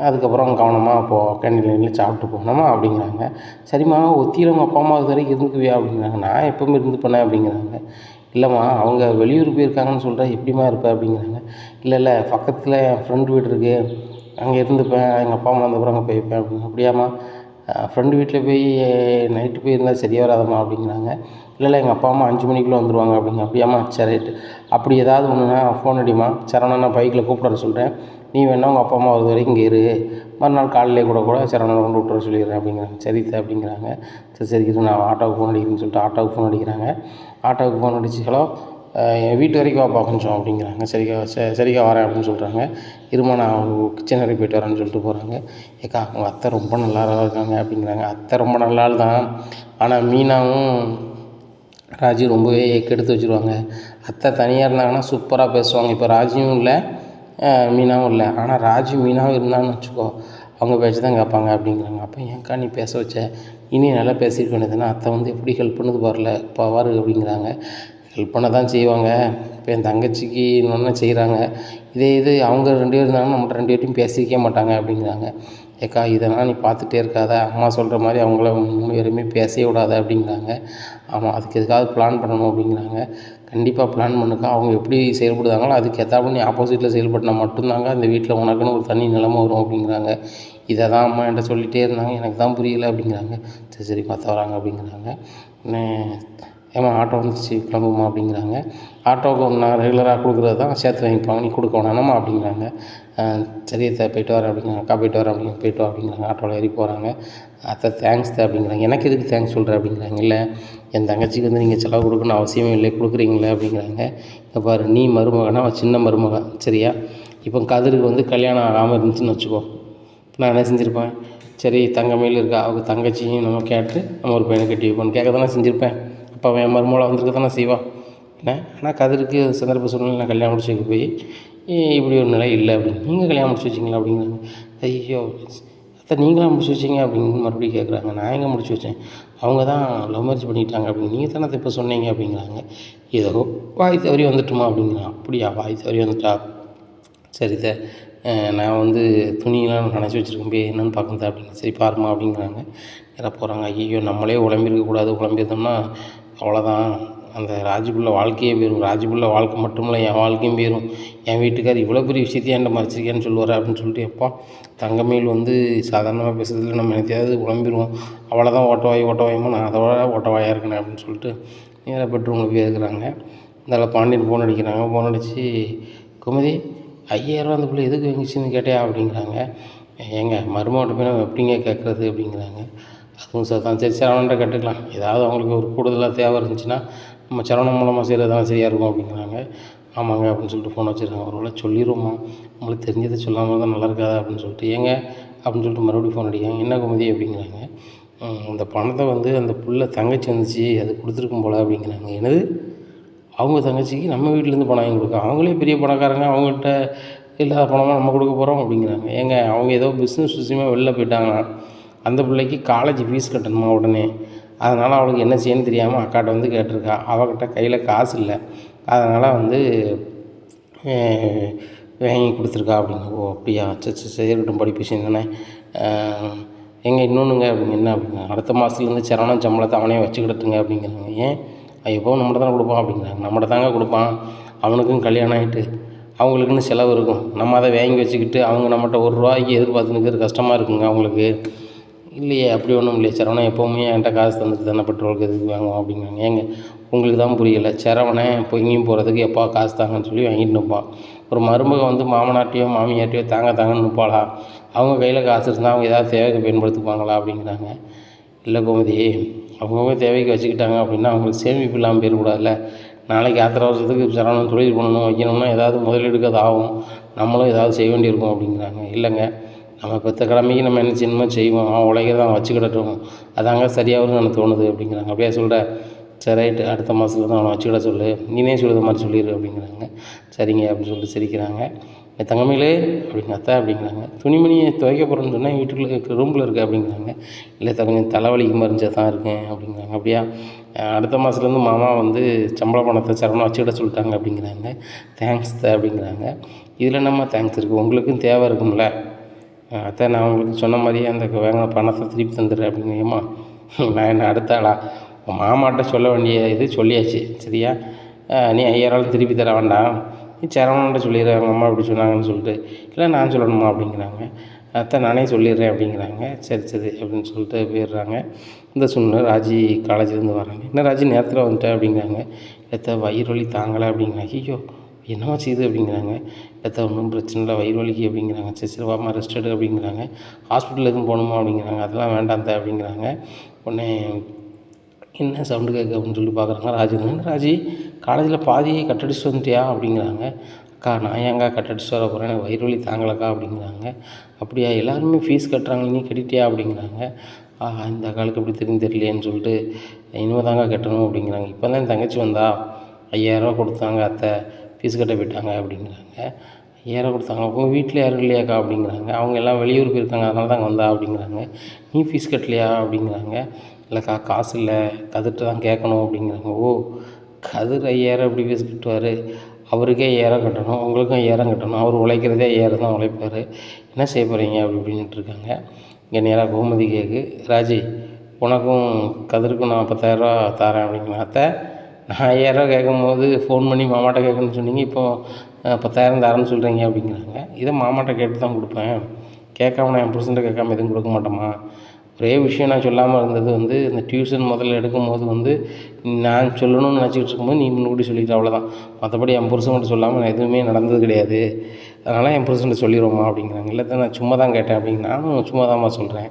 அதுக்கப்புறம் கவனமாக கேண்டீனில் சாப்பிட்டு போகணுமா அப்படிங்கிறாங்க. சரிம்மா ஒத்தியில் உங்கள் அப்பா அம்மா இது வரைக்கும் இருந்துக்குவியா அப்படிங்கிறாங்க. நான் எப்போவுமே இருந்து பண்ணேன் அப்படிங்கிறாங்க. இல்லைம்மா அவங்க வெளியூர் போயிருக்காங்கன்னு சொல்கிறேன், எப்படிம்மா இருப்பேன் அப்படிங்கிறாங்க. இல்லை பக்கத்தில் என் ஃப்ரெண்டு வீடு இருக்குது, அங்கே இருந்துப்பேன், எங்கள் அப்பா அம்மா வந்தப்புறம் அங்கே போய்ப்பேன் அப்படிங்க. அப்படியாம்மா ஃப்ரெண்டு வீட்டில் போய் நைட்டு போயிருந்தால் சரியாக வராதம்மா அப்படிங்கிறாங்க. இல்லை எங்கள் அப்பா அம்மா 5 மணிக்குள்ளே வந்துடுவாங்க அப்படிங்க. அப்படியாம்மா சரி ரைட்டு, அப்படி ஏதாவது ஒன்றுனா ஃபோன் அடிமா, சரவணன் நான் பைக்கில் கூப்பிட சொல்கிறேன், நீ வேணா உங்கள் அப்பா அம்மா வருது வரைக்கும் இங்கே இரு, மறுநாள் காலையிலே கூட சரவணனை கொண்டு விட்டுற சொல்லிடுறேன் அப்படிங்கிறாங்க. சரி அப்படிங்கிறாங்க. சரி இரு, நான் ஆட்டோவுக்கு ஃபோன் அடிக்கிறேன்னு சொல்லிட்டு ஆட்டோவுக்கு ஃபோன் அடிக்கிறாங்க. ஆட்டோவுக்கு ஃபோன் அடிச்சு, ஹலோ என் வீட்டு வரைக்கும் வாப்பா கொஞ்சம் அப்படிங்கிறாங்க. சரிக்கா வரேன் அப்படின்னு சொல்கிறாங்க. இருமா நான் கிச்சன் வரைக்கும் போய்ட்டு வரேன்னு சொல்லிட்டு போகிறாங்க. ஏக்கா உங்கள் அத்தை ரொம்ப நல்லா இருக்காங்க அப்படிங்கிறாங்க. அத்தை ரொம்ப நல்லா தான், ஆனால் மீனாவும் ராஜி ரொம்பவே கெடுத்து வச்சுருவாங்க. அத்தை தனியாக இருந்தாங்கன்னா சூப்பராக பேசுவாங்க. இப்போ ராஜியும் இல்லை, மீனாவும் இல்லை, ஆனால் ராஜி மீனாவும் இருந்தான்னு வச்சுக்கோ, அவங்க பேச்சு தான் கேட்பாங்க அப்படிங்கிறாங்க. அப்போ ஏன்க்கா நீ பேச வச்ச, இனி நல்லா பேசியிருக்க வேண்டியதுன்னா, அத்தை வந்து எப்படி ஹெல்ப் பண்ணது பாரு அப்படிங்கிறாங்க. ஹெல்ப் பண்ண தான் செய்வாங்க, இப்போ என் தங்கச்சிக்கு இன்னொன்று செய்கிறாங்க, இது அவங்க 2 பேர் இருந்தாங்கன்னா நம்மகிட்ட 2 பேர்ட்டையும் பேசிக்கவே மாட்டாங்க அப்படிங்கிறாங்க. ஏக்கா இதெல்லாம் நீ பார்த்துட்டே இருக்காத, அம்மா சொல்கிற மாதிரி அவங்கள 3 பேருமே பேசவே விடாத அப்படிங்கிறாங்க. ஆமாம், அதுக்கு எதுக்காவது பிளான் பண்ணணும் அப்படிங்கிறாங்க. கண்டிப்பாக பிளான் பண்ணுக்கா, அவங்க எப்படி செயல்படுதாங்களோ அதுக்கு ஏற்றாப்புல நீ ஆப்போசிட்டில் செயல்பட்டா மட்டும்தாங்க அந்த வீட்டில் உனக்குன்னு ஒரு தனி நிலைமை வரும் அப்படிங்கிறாங்க. இதை தான் அம்மா என்கிட்ட சொல்லிகிட்டே இருந்தாங்க, எனக்கு தான் புரியலை அப்படிங்கிறாங்க. சரி பார்த்து வராங்க அப்படிங்கிறாங்க. ஏம்மா ஆட்டோ வந்துச்சு கிளம்புமா அப்படிங்கிறாங்க. ஆட்டோவுக்கு நான் ரெகுலராக கொடுக்குறது தான் சேர்த்து வாங்கிப்பாங்க, நீ கொடுக்க வேணாமா அப்படிங்கிறாங்க. சரி அத்தை போய்ட்டு வரேன் அப்படிங்கிறாங்க. அக்கா போய்ட்டு வரேன் போய்ட்டு வா அப்படிங்கிறாங்க. ஆட்டோவில் ஏறி போகிறாங்க. அத்தை தேங்க்ஸ் தான் அப்படிங்கிறாங்க. எனக்கு எதுக்கு தேங்க்ஸ் சொல்கிறேன் அப்படிங்கிறாங்க. இல்லை என் தங்கச்சிக்கு வந்து நீங்கள் செலவு கொடுக்கணும்னு அவசியமே இல்லை, கொடுக்குறீங்களே அப்படிங்கிறாங்க. இப்போ பாரு, நீ மருமகனா அவன் சின்ன மருமகன், சரியா, இப்போ கதிருக்கு வந்து கல்யாணம் ஆகாமல் இருந்துச்சுன்னு வச்சுக்கோ, நான் என்ன செஞ்சுருப்பேன், சரி தங்கமேல் இருக்கா, அவங்க தங்கச்சியும் நம்ம கேட்டு நம்ம ஒரு பையனை கட்டி வைப்போம்னு கேட்க தானே செஞ்சுருப்பேன். அப்போ அவன் என் மருமகளை வந்திருக்க தானே செய்வான் என்ன. ஆனால் கதிருக்கு சந்தர்ப்ப சூழ்நிலை நான் கல்யாணம் முடிச்சு போய் இப்படி ஒரு நிலை இல்லை அப்படின்னு. நீங்கள் கல்யாணம் முடிச்சு வச்சிங்களா அப்படிங்கிறாங்க. ஐயோ அத்தை நீங்களா முடிச்சு வச்சிங்க அப்படின்னு மறுபடியும் கேட்குறாங்க. நான் எங்கே முடிச்சு வச்சேன், அவங்க தான் லவ் மேரேஜ் பண்ணிட்டாங்க அப்படின்னு நீங்கள் தானே இப்போ சொன்னீங்க அப்படிங்கிறாங்க. ஏதோ வாய் தவறி வந்துட்டுமா அப்படிங்கிறான். அப்படியா வாய் தவறி வந்துட்டா, சரி நான் வந்து துணியெல்லாம் நனைச்சி வச்சுருக்கேன் போய் என்னென்னு பார்க்கணும் அப்படிங்க. சரி பாருமா அப்படிங்கிறாங்க. நேராக போகிறாங்க. ஐயோ நம்மளே உழம்பிருக்கக்கூடாது, உழம்பியிருந்தோம்னா அவ்வளோதான், அந்த ராஜுக்குள்ள வாழ்க்கையே போயிடும். ராஜுக்குள்ள வாழ்க்கை மட்டும் இல்லை என் வாழ்க்கையும் போயிடும். என் வீட்டுக்கார் இவ்வளோ பெரிய விஷயத்தையும் என்கிட்ட மறைச்சிருக்கேன்னு சொல்லுவார் அப்படின்னு சொல்லிட்டு எப்பா தங்கமேல் வந்து சாதாரணமாக பேசுறதுல நம்ம என்னத்தையாவது உழம்பிடுவோம். அவ்வளோதான் ஓட்டவாயமாக நான் அதை விட ஓட்டவாயாக இருக்கேன் அப்படின்னு சொல்லிட்டு நேராக பெட்ரூமில் போய் இருக்கிறாங்க. இந்த பாண்டியன் ஃபோன் அடிக்கிறாங்க. ஃபோன் அடித்து குமதி 5000 அந்த பிள்ளை எதுக்கு வாங்கிச்சின்னு கேட்டியா அப்படிங்கிறாங்க. ஏங்க மருமகிட்ட போய் நம்ம எப்படிங்க கேட்குறது அப்படிங்கிறாங்க. அதுவும் சார் தான் சரி சரவணன்ட்ட கேட்டுக்கலாம், ஏதாவது அவங்களுக்கு ஒரு கூடுதலாக தேவை இருந்துச்சுன்னா நம்ம சரவணன் மூலமாக செய்கிறது தான் சரியாக இருக்கும் அப்படிங்கிறாங்க. ஆமாங்க அப்படின்னு சொல்லிட்டு ஃபோன் வச்சுருக்காங்க. ஒரு வேளை சொல்லிடுவோமா, நம்மளுக்கு தெரிஞ்சதை சொல்லாமல் தான் நல்லா இருக்காதா அப்படின்னு சொல்லிட்டு ஏங்க அப்படின்னு சொல்லிட்டு மறுபடியும் ஃபோன் அடிக்காங்க. என்ன குமதி அப்படிங்கிறாங்க. அந்த பணத்தை வந்து அந்த புள்ள தங்கச்சி வந்துச்சு அது கொடுத்துருக்கும் போல் அப்படிங்கிறாங்க. என்னது அவங்க தங்கச்சிக்கு நம்ம வீட்டிலேருந்து பணம் வாங்கி கொடுக்க, அவங்களே பெரிய பணக்காரங்க, அவங்கள்ட்ட இல்லாத பணமாக நம்ம கொடுக்க போகிறோம் அப்படிங்கிறாங்க. ஏங்க அவங்க ஏதோ பிஸ்னஸ் விஷயமாக வெளில போயிட்டாங்கன்னா அந்த பிள்ளைக்கு காலேஜ் ஃபீஸ் கட்டணுமா உடனே, அதனால் அவளுக்கு என்ன செய்யணும்னு தெரியாமல் அக்காட்ட வந்து கேட்டிருக்கா. அவகிட்ட கையில் காசு இல்லை, அதனால் வந்து வாங்கி கொடுத்துருக்கா அப்படிங்க. ஓ அப்படியா, சரி இருக்கட்டும், படிப்பு விஷயம் தானே. எங்கே இன்னொன்றுங்க அப்படிங்க. என்ன அப்படிங்க, அடுத்த மாதத்துலேருந்து சரவணன் சம்பளத்தை அவனே வச்சுக்கிடட்டுங்க அப்படிங்கிறாங்க. ஏன் எப்போவும் நம்மகிட்ட தானே கொடுப்பான் அப்படிங்கிறாங்க. நம்மகிட்ட தாங்க கொடுப்பான், அவனுக்கும் கல்யாணம் ஆகிட்டு அவங்களுக்குன்னு செலவு இருக்கும், நம்ம அதை வாங்கி வச்சுக்கிட்டு அவங்க நம்மகிட்ட ₹1 எதிர்பார்த்து நிற்கிறது கஷ்டமாக இருக்குங்க அவங்களுக்கு. இல்லையே அப்படி ஒன்றும் இல்லையே, சரவணன் எப்போவுமே என்கிட்ட காசு தந்துட்டு தானே பெட்ரோலுக்கு எதுக்கு வாங்குவோம் அப்படிங்கிறாங்க. ஏங்க உங்களுக்கு தான் புரியலை, சரவணன் இப்போ எங்கேயும் போகிறதுக்கு எப்போ காசு தாங்கன்னு சொல்லி வாங்கிட்டு நிற்பான். ஒரு மருமக வந்து மாமனாட்டையோ மாமியாட்டையோ தாங்கன்னு நிற்பாளா, அவங்க கையில் காசு இருந்தால் அவங்க ஏதாவது தேவைக்கு பயன்படுத்திப்பாங்களா அப்படிங்கிறாங்க. இல்லை கோமதி, அவங்கவுங்க தேவைக்கு வச்சுக்கிட்டாங்க அப்படின்னா அவங்களுக்கு சேமிப்பு இல்லாமல் போயிடக்கூடாதுல்ல. நாளைக்கு ஆத்திர வருஷத்துக்கு சரவணன் தொழில் பண்ணணும் வைக்கணும்னா ஏதாவது முதலீடுக்கு அது ஆகும், நம்மளும் ஏதாவது செய்ய வேண்டியிருக்கும் அப்படிங்கிறாங்க. இல்லைங்க நம்ம பெற்ற கடமைக்கு நம்ம என்ன செய்யணுமோ செய்வோம், அவன் உழைக்கிறத அவன் வச்சுக்கிடட்டும், அதாங்க சரியாகும்னு எனக்கு தோணுது அப்படிங்கிறாங்க. அப்படியே சொல்கிறேன், சரி ரைட்டு, அடுத்த மாதத்துலேருந்து அவனை வச்சுக்கிட சொல்லு, நீனே சொல்லுற மாதிரி சொல்லிடு அப்படிங்கிறாங்க. சரிங்க அப்படின்னு சொல்லிட்டு சிரிக்கிறாங்க. தங்கமயிலே அப்படிங்க. அத்தை அப்படிங்கிறாங்க. துணிமணியை துவைக்க போகிறேன்னு சொன்னால் வீட்டுக்குள்ளே ரூமில் இருக்குது அப்படிங்கிறாங்க. இல்லை கொஞ்சம் தலைவலிக்கு மருந்துச்சா தான் இருக்கேன் அப்படிங்கிறாங்க. அப்படியா, அடுத்த மாதத்துலேருந்து மாமா வந்து சம்பள பணத்தை சரவணா வச்சுக்கிட சொல்லிட்டாங்க அப்படிங்கிறாங்க. தேங்க்ஸ் அப்படிங்கிறாங்க. இதில் நம்ம தேங்க்ஸ் இருக்குது, உங்களுக்கும் தேவை இருக்கும்ல. அத்தை நான் உங்களுக்கு சொன்ன மாதிரியே அந்த வாங்கின பணத்தை திருப்பி தந்துடுறேன் அப்படிங்கம்மா. நான் என்ன அடுத்த ஆளா, மாமாட்ட சொல்ல வேண்டிய இது சொல்லியாச்சு சரியா, நீ 5000 திருப்பி தர வேண்டாம், நீ சரவணன்ட்ட சொல்லிடுறேன் அவங்க அம்மா அப்படி சொன்னாங்கன்னு சொல்லிட்டு. இல்லை நான் சொல்லணுமா அப்படிங்கிறாங்க. அத்தை நானே சொல்லிடுறேன் அப்படிங்கிறாங்க. சரி அப்படின்னு சொல்லிட்டு போயிடுறாங்க. இந்த சூழ்நிலை ராஜி காலேஜ்லேருந்து வராங்க. என்ன ராஜி நேரத்தில் வந்துட்டேன் அப்படிங்கிறாங்க. அத்தை வயிறு வலி தாங்கலை அப்படிங்கிறாங்க. ஐயோ என்னவா செய்யுது அப்படிங்கிறாங்க. அத்தை ஒன்றும் பிரச்சனை இல்லை, வயிறு வலிக்கு அப்படிங்கிறாங்க. சரி வாமா ரெஸ்ட் எடு அப்படிங்கிறாங்க. ஹாஸ்பிட்டல் எதுவும் போகணுமா அப்படிங்கிறாங்க. அதெல்லாம் வேண்டாம் அத்தை அப்படிங்கிறாங்க. உடனே என்ன சவுண்டு கேட்கு அப்படின்னு சொல்லி பார்க்குறாங்க. ராஜி காலேஜில் பாதியை கட்டடிச்சுட்டு வந்துட்டியா அப்படிங்கிறாங்க. அக்கா நான் ஏங்கா கட்டடிச்சுட்டு வர போகிறேன், எனக்கு வயிறு வலி தாங்கலக்கா அப்படிங்கிறாங்க. அப்படியா, எல்லாருமே ஃபீஸ் கட்டுறாங்க, நீ கட்டிட்டியா அப்படிங்கிறாங்க. இந்த அக்காளுக்கு எப்படி தெரியும் தெரியலையேன்னு சொல்லிட்டு இனிமே தாங்க கட்டணும் அப்படிங்கிறாங்க. இப்போ தான் என் தங்கச்சி வந்தா, 5000 கொடுத்தாங்க அத்தை, ஃபீஸ் கட்ட போயிட்டாங்க அப்படிங்கிறாங்க. 5000 கொடுத்தாங்க, உங்கள் வீட்டில் யாரும் இல்லையாக்கா அப்படிங்கிறாங்க. அவங்க எல்லாம் வெளியூர் போயிருக்காங்க, அதனால தான் வந்தா அப்படிங்கிறாங்க. நீ ஃபீஸ் கட்டலையா அப்படிங்கிறாங்க. இல்லைக்கா காசு இல்லை, கதிர்கிட்ட தான் கேட்கணும் அப்படிங்கிறாங்க. ஓ கதிர் 5000 எப்படி ஃபீஸ் கட்டுவார், அவருக்கே 5000 கட்டணும், உங்களுக்கும் 5000 கட்டணும், அவர் உழைக்கிறதே 5000 தான் உழைப்பார், என்ன செய்ய போகிறீங்க அப்படின்ட்டு இருக்காங்க. இங்கே நேராக கோமதி கேட்கு, ராஜி உனக்கும் கதிருக்கும் நான் 10,000 தரேன் அப்படிங்கிறாங்க. அத்தை நான் 5000 கேட்கும்போது ஃபோன் பண்ணி மாமாட்ட கேட்கணும்னு சொன்னீங்க, இப்போது 10,000 தரேன்னு சொல்கிறீங்க அப்படிங்கிறாங்க. இதை மாமாட்ட கேட்டு தான் கொடுப்பேன், கேட்காம நான் என் புருஷன்ட்ட கேட்காம எதுவும் கொடுக்க மாட்டோமா. ஒரே விஷயம் நான் சொல்லாமல் இருந்தது வந்து இந்த டியூஷன் முதல்ல எடுக்கும்போது வந்து நான் சொல்லணும்னு நினச்சிக்கிட்டு இருக்கும்போது நீ முன்னாடி சொல்லிட்டு அவ்வளோதான், மற்றபடி என் புருஷன்கிட்ட சொல்லாமல் நான் எதுவுமே நடந்தது கிடையாது, அதனால் என் புருஷன்கிட்ட சொல்லிடுவோமா அப்படிங்கிறாங்க. இல்லை நான் சும்மா தான் கேட்டேன் அப்படிங்க. நானும் சும்மா தான்மா சொல்கிறேன்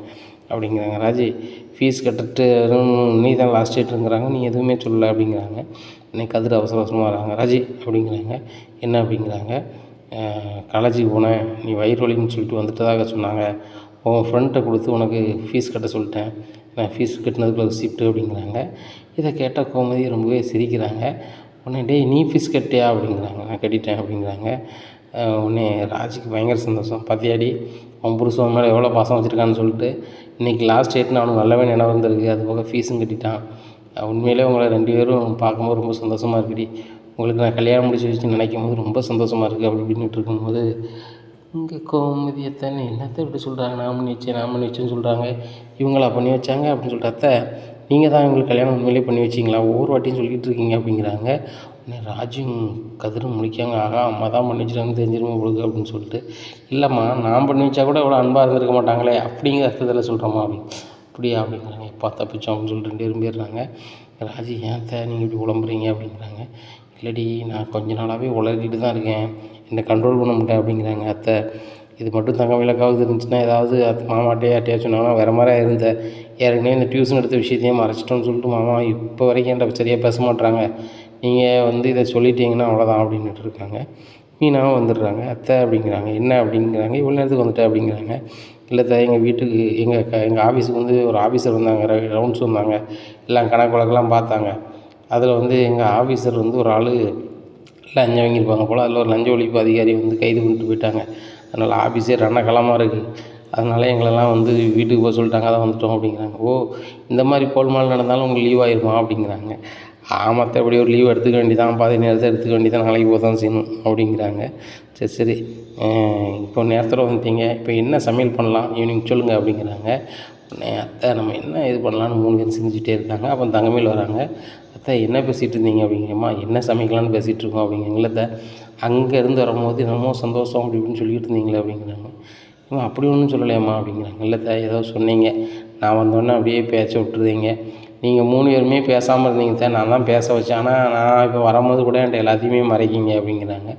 அப்படிங்கிறாங்க. ராஜி ஃபீஸ் கட்டுட்டு நீ தான் லாஸ்ட் டேட்டுங்கிறாங்க, நீ எதுவுமே சொல்லலை அப்படிங்கிறாங்க. இன்னைக்கு கதிர் அவசரமாக வராங்க. ராஜி அப்படிங்கிறாங்க. என்ன அப்படிங்கிறாங்க. காலேஜுக்கு போனேன், நீ வயிறு வலின்னு சொல்லிட்டு வந்துட்டதாக சொன்னாங்க, உன் ஃப்ரெண்ட்டை கொடுத்து உனக்கு ஃபீஸ் கட்ட சொல்லிட்டேன், நான் ஃபீஸ் கட்டினதுக்குள்ள ரிசிப்ட்டு அப்படிங்கிறாங்க. இதை கேட்ட கோமதி ரொம்பவே சிரிக்கிறாங்க. உடனே டேய் நீ ஃபீஸ் கட்டியா அப்படிங்கிறாங்க. நான் கட்டிட்டேன் அப்படிங்கிறாங்க. உடனே ராஜுக்கு பயங்கர சந்தோஷம். பார்த்தியாடி அவன் புருஷன் மேலே எவ்வளோ பாசம் வச்சுருக்கான்னு சொல்லிட்டு, இன்றைக்கி லாஸ்ட் டேட்னு அவனுக்கு நல்லாவே நினைவு வந்திருக்கு. அது போக ஃபீஸும் கட்டிட்டான். உண்மையிலே உங்களை 2 பேரும் பார்க்கும்போது ரொம்ப சந்தோஷமாக இருக்குடி. உங்களுக்கு நான் கல்யாணம் முடிச்சு வச்சு நினைக்கும் போது ரொம்ப சந்தோஷமாக இருக்குது அப்படி இப்படின்ட்டு இருக்கும்போது, இங்கே கோமதியத்தானே என்னத்தை இப்படி சொல்கிறாங்க, நான் பண்ணி வச்சேன்னு சொல்கிறாங்க, இவங்களா பண்ணி வச்சாங்க அப்படின்னு சொல்லிட்டு, அத்தை நீங்கள் தான் இவங்களுக்கு கல்யாணம் உண்மையிலே பண்ணி வச்சிங்களா, ஒவ்வொரு வாட்டியும் சொல்லிகிட்டு இருக்கீங்க அப்படிங்கிறாங்க. உடனே ராஜும் கதிரும் முடிக்காங்க, ஆகா அம்மா தான் பண்ணி வச்சுருக்காங்கன்னு தெரிஞ்சிருமா உங்களுக்கு அப்படின்னு சொல்லிட்டு, இல்லைம்மா நான் பண்ணி வச்சா கூட இவ்வளோ அன்பாக இருந்திருக்க மாட்டாங்களே அப்படிங்கிற அர்த்தத்தில் சொல்கிறோம்மா அப்படியா அப்படிங்கிறாங்க. எப்பா தப்பிச்சோம் அப்படின்னு சொல்லிட்டு 2 பேரும் போயிடுறாங்க. ராஜு ஏன் நீங்கள் இப்படி உழம்புறீங்க அப்படிங்கிறாங்க. இல்லடி நான் கொஞ்ச நாளாகவே உளறிட்டு தான் இருக்கேன், என்னை கண்ட்ரோல் பண்ண முடியல அப்படிங்கிறாங்க. அத்தை இது மட்டும் தங்கமயிலுக்காவது இருந்துச்சுன்னா ஏதாவது மாமாட்டையே யார்ட்டையா சொன்னாங்கன்னா வேறு மாதிரி இருந்தேன், ஏற்கனவே இந்த டியூஷன் எடுத்த விஷயத்தையும் மறைச்சிட்டோன்னு சொல்லிட்டு மாமா இப்போ வரைக்கும் என்கிட்ட சரியாக பேச மாட்றாங்க, நீங்கள் இதை சொல்லிட்டீங்கன்னா அவ்வளோதான் அப்படின்ட்டு இருக்காங்க. மீனாவும் வந்துடுறாங்க. அத்தை அப்படிங்கிறாங்க. என்ன அப்படிங்கிறாங்க. இவ்வளோ நேரத்துக்கு வந்துட்டேன் அப்படிங்கிறாங்க. இல்லை எங்கள் வீட்டுக்கு எங்கள் ஆஃபீஸுக்கு ஒரு ஆஃபீஸர் வந்தாங்க, ரவுண்ட்ஸ் வந்தாங்க, எல்லாம் கணக்கு வழக்கெல்லாம் பார்த்தாங்க. அதில் எங்கள் ஆஃபீஸர் ஒரு ஆள் லஞ்சம் வாங்கியிருப்பாங்க போல், அதில் ஒரு லஞ்ச ஒழிப்பு அதிகாரி கைது பண்ணிட்டு போயிட்டாங்க. அதனால் ஆஃபீஸே ரணகலமாக இருக்குது, அதனால் எங்களெல்லாம் வீட்டுக்கு போக சொல்லிட்டாங்க, அதான் வந்துட்டோம் அப்படிங்கிறாங்க. ஓ இந்த மாதிரி கோல்மால் நடந்தாலும் உங்களுக்கு லீவ் ஆகிருமா அப்படிங்கிறாங்க. மற்றபடி ஒரு லீவ் எடுத்துக்க வேண்டியதான், பாதி நேரத்தை எடுத்துக்க வேண்டியதான், நாளைக்கு போக தான் செய்யணும் அப்படிங்கிறாங்க. சரி இப்போ நேரத்தில் வந்துட்டீங்க, இப்போ என்ன சமையல் பண்ணலாம் ஈவினிங் சொல்லுங்கள் அப்படிங்கிறாங்க. உடனே அத்தை நம்ம என்ன இது பண்ணலான்னு 3 பேரும் செஞ்சுட்டே இருக்காங்க. அப்போ தங்கமேல் வராங்க. அத்தை என்ன பேசிகிட்டு இருந்தீங்க அப்படிங்கிறம்மா, என்ன சமைக்கலான்னு பேசிகிட்டு இருக்கோம் அப்படிங்கிறீங்கள. அத்தை அங்கேருந்து வரும்போது என்னமோ சந்தோஷம் அப்படி இப்படின்னு சொல்லிகிட்டு இருந்தீங்களே அப்படிங்கிறாங்க. அப்படி ஒன்றும் சொல்லலையம்மா அப்படிங்கிறாங்க. இல்லை ஏதோ சொன்னீங்க, நான் வந்தோடனே அப்படியே பேச்ச விட்டுருதீங்க, நீங்கள் 3 பேருமே பேசாமல் இருந்தீங்க நான் தான் பேச வச்சேன், ஆனால் நான் இப்போ வரும்போது கூட என்கிட்ட எல்லாத்தையுமே மறைக்கிங்க அப்படிங்கிறாங்க.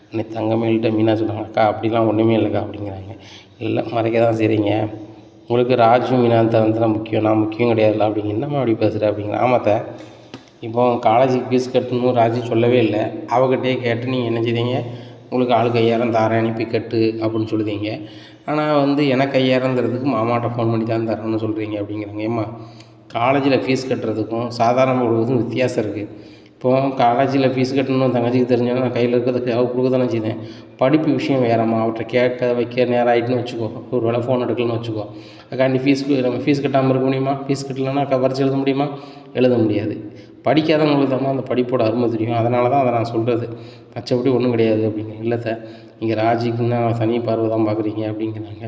உடனே தங்கமேல்கிட்ட மீனா சொல்கிறாங்க, அக்கா அப்படிலாம் ஒன்றுமே இல்லைக்கா அப்படிங்கிறாங்க. இல்லை மறைக்க தான் செய்கிறீங்க, உங்களுக்கு ராஜு மீனா தான் முக்கியம், நான் முக்கியம் கிடையாதுல்ல அப்படிங்க. என்னம்மா அப்படி பேசுகிறேன் அப்படிங்கிற. ஆமாத்த இப்போ காலேஜுக்கு ஃபீஸ் கட்டணும் ராஜு சொல்லவே இல்லை, அவகிட்டே கேட்டு நீங்கள் என்ன செய்தீங்க, உங்களுக்கு ஆளுக்கு 5000 தாரேன் அனுப்பி கட்டு அப்படின்னு சொல்லுதீங்க. ஆனால் எனக்கு 5000 தரதுக்கு மாமாட்ட ஃபோன் பண்ணி தான் தரேன்னு சொல்கிறீங்க அப்படிங்கிறாங்க. ஏம்மா காலேஜில் ஃபீஸ் கட்டுறதுக்கும் சாதாரண கொடுக்குறதுக்கும் வித்தியாசம் இருக்குது. இப்போது காலேஜில் ஃபீஸ் கட்டணும்னு தங்கச்சிக்கு தெரிஞ்சாலும் நான் கையில் இருக்கிறதுக்கு அவள் கொடுக்க தானே செய்தேன். படிப்பு விஷயம் வேறம்மா, அவர்கிட்ட கேட்க வைக்க நேரம் ஆகிட்டுன்னு வச்சுக்கோ, ஒரு வேளை ஃபோன் எடுக்கலன்னு வச்சுக்கோ, அதுக்காண்டி நம்ம ஃபீஸ் கட்டாமல் இருக்க முடியுமா? ஃபீஸ் கட்டலைன்னா பரிட்சை எழுத முடியுமா? எழுத முடியாது. படிக்காதவங்களுக்கு தான் அந்த படிப்போட அருமை தெரியும், அதனால தான் அதை நான் சொல்கிறது, மற்றபடி ஒன்றும் கிடையாது அப்படிங்க. இல்லை நீங்கள் ராஜிக்குன்னா தனி பார்வை தான் பார்க்குறீங்க அப்படிங்கிறாங்க.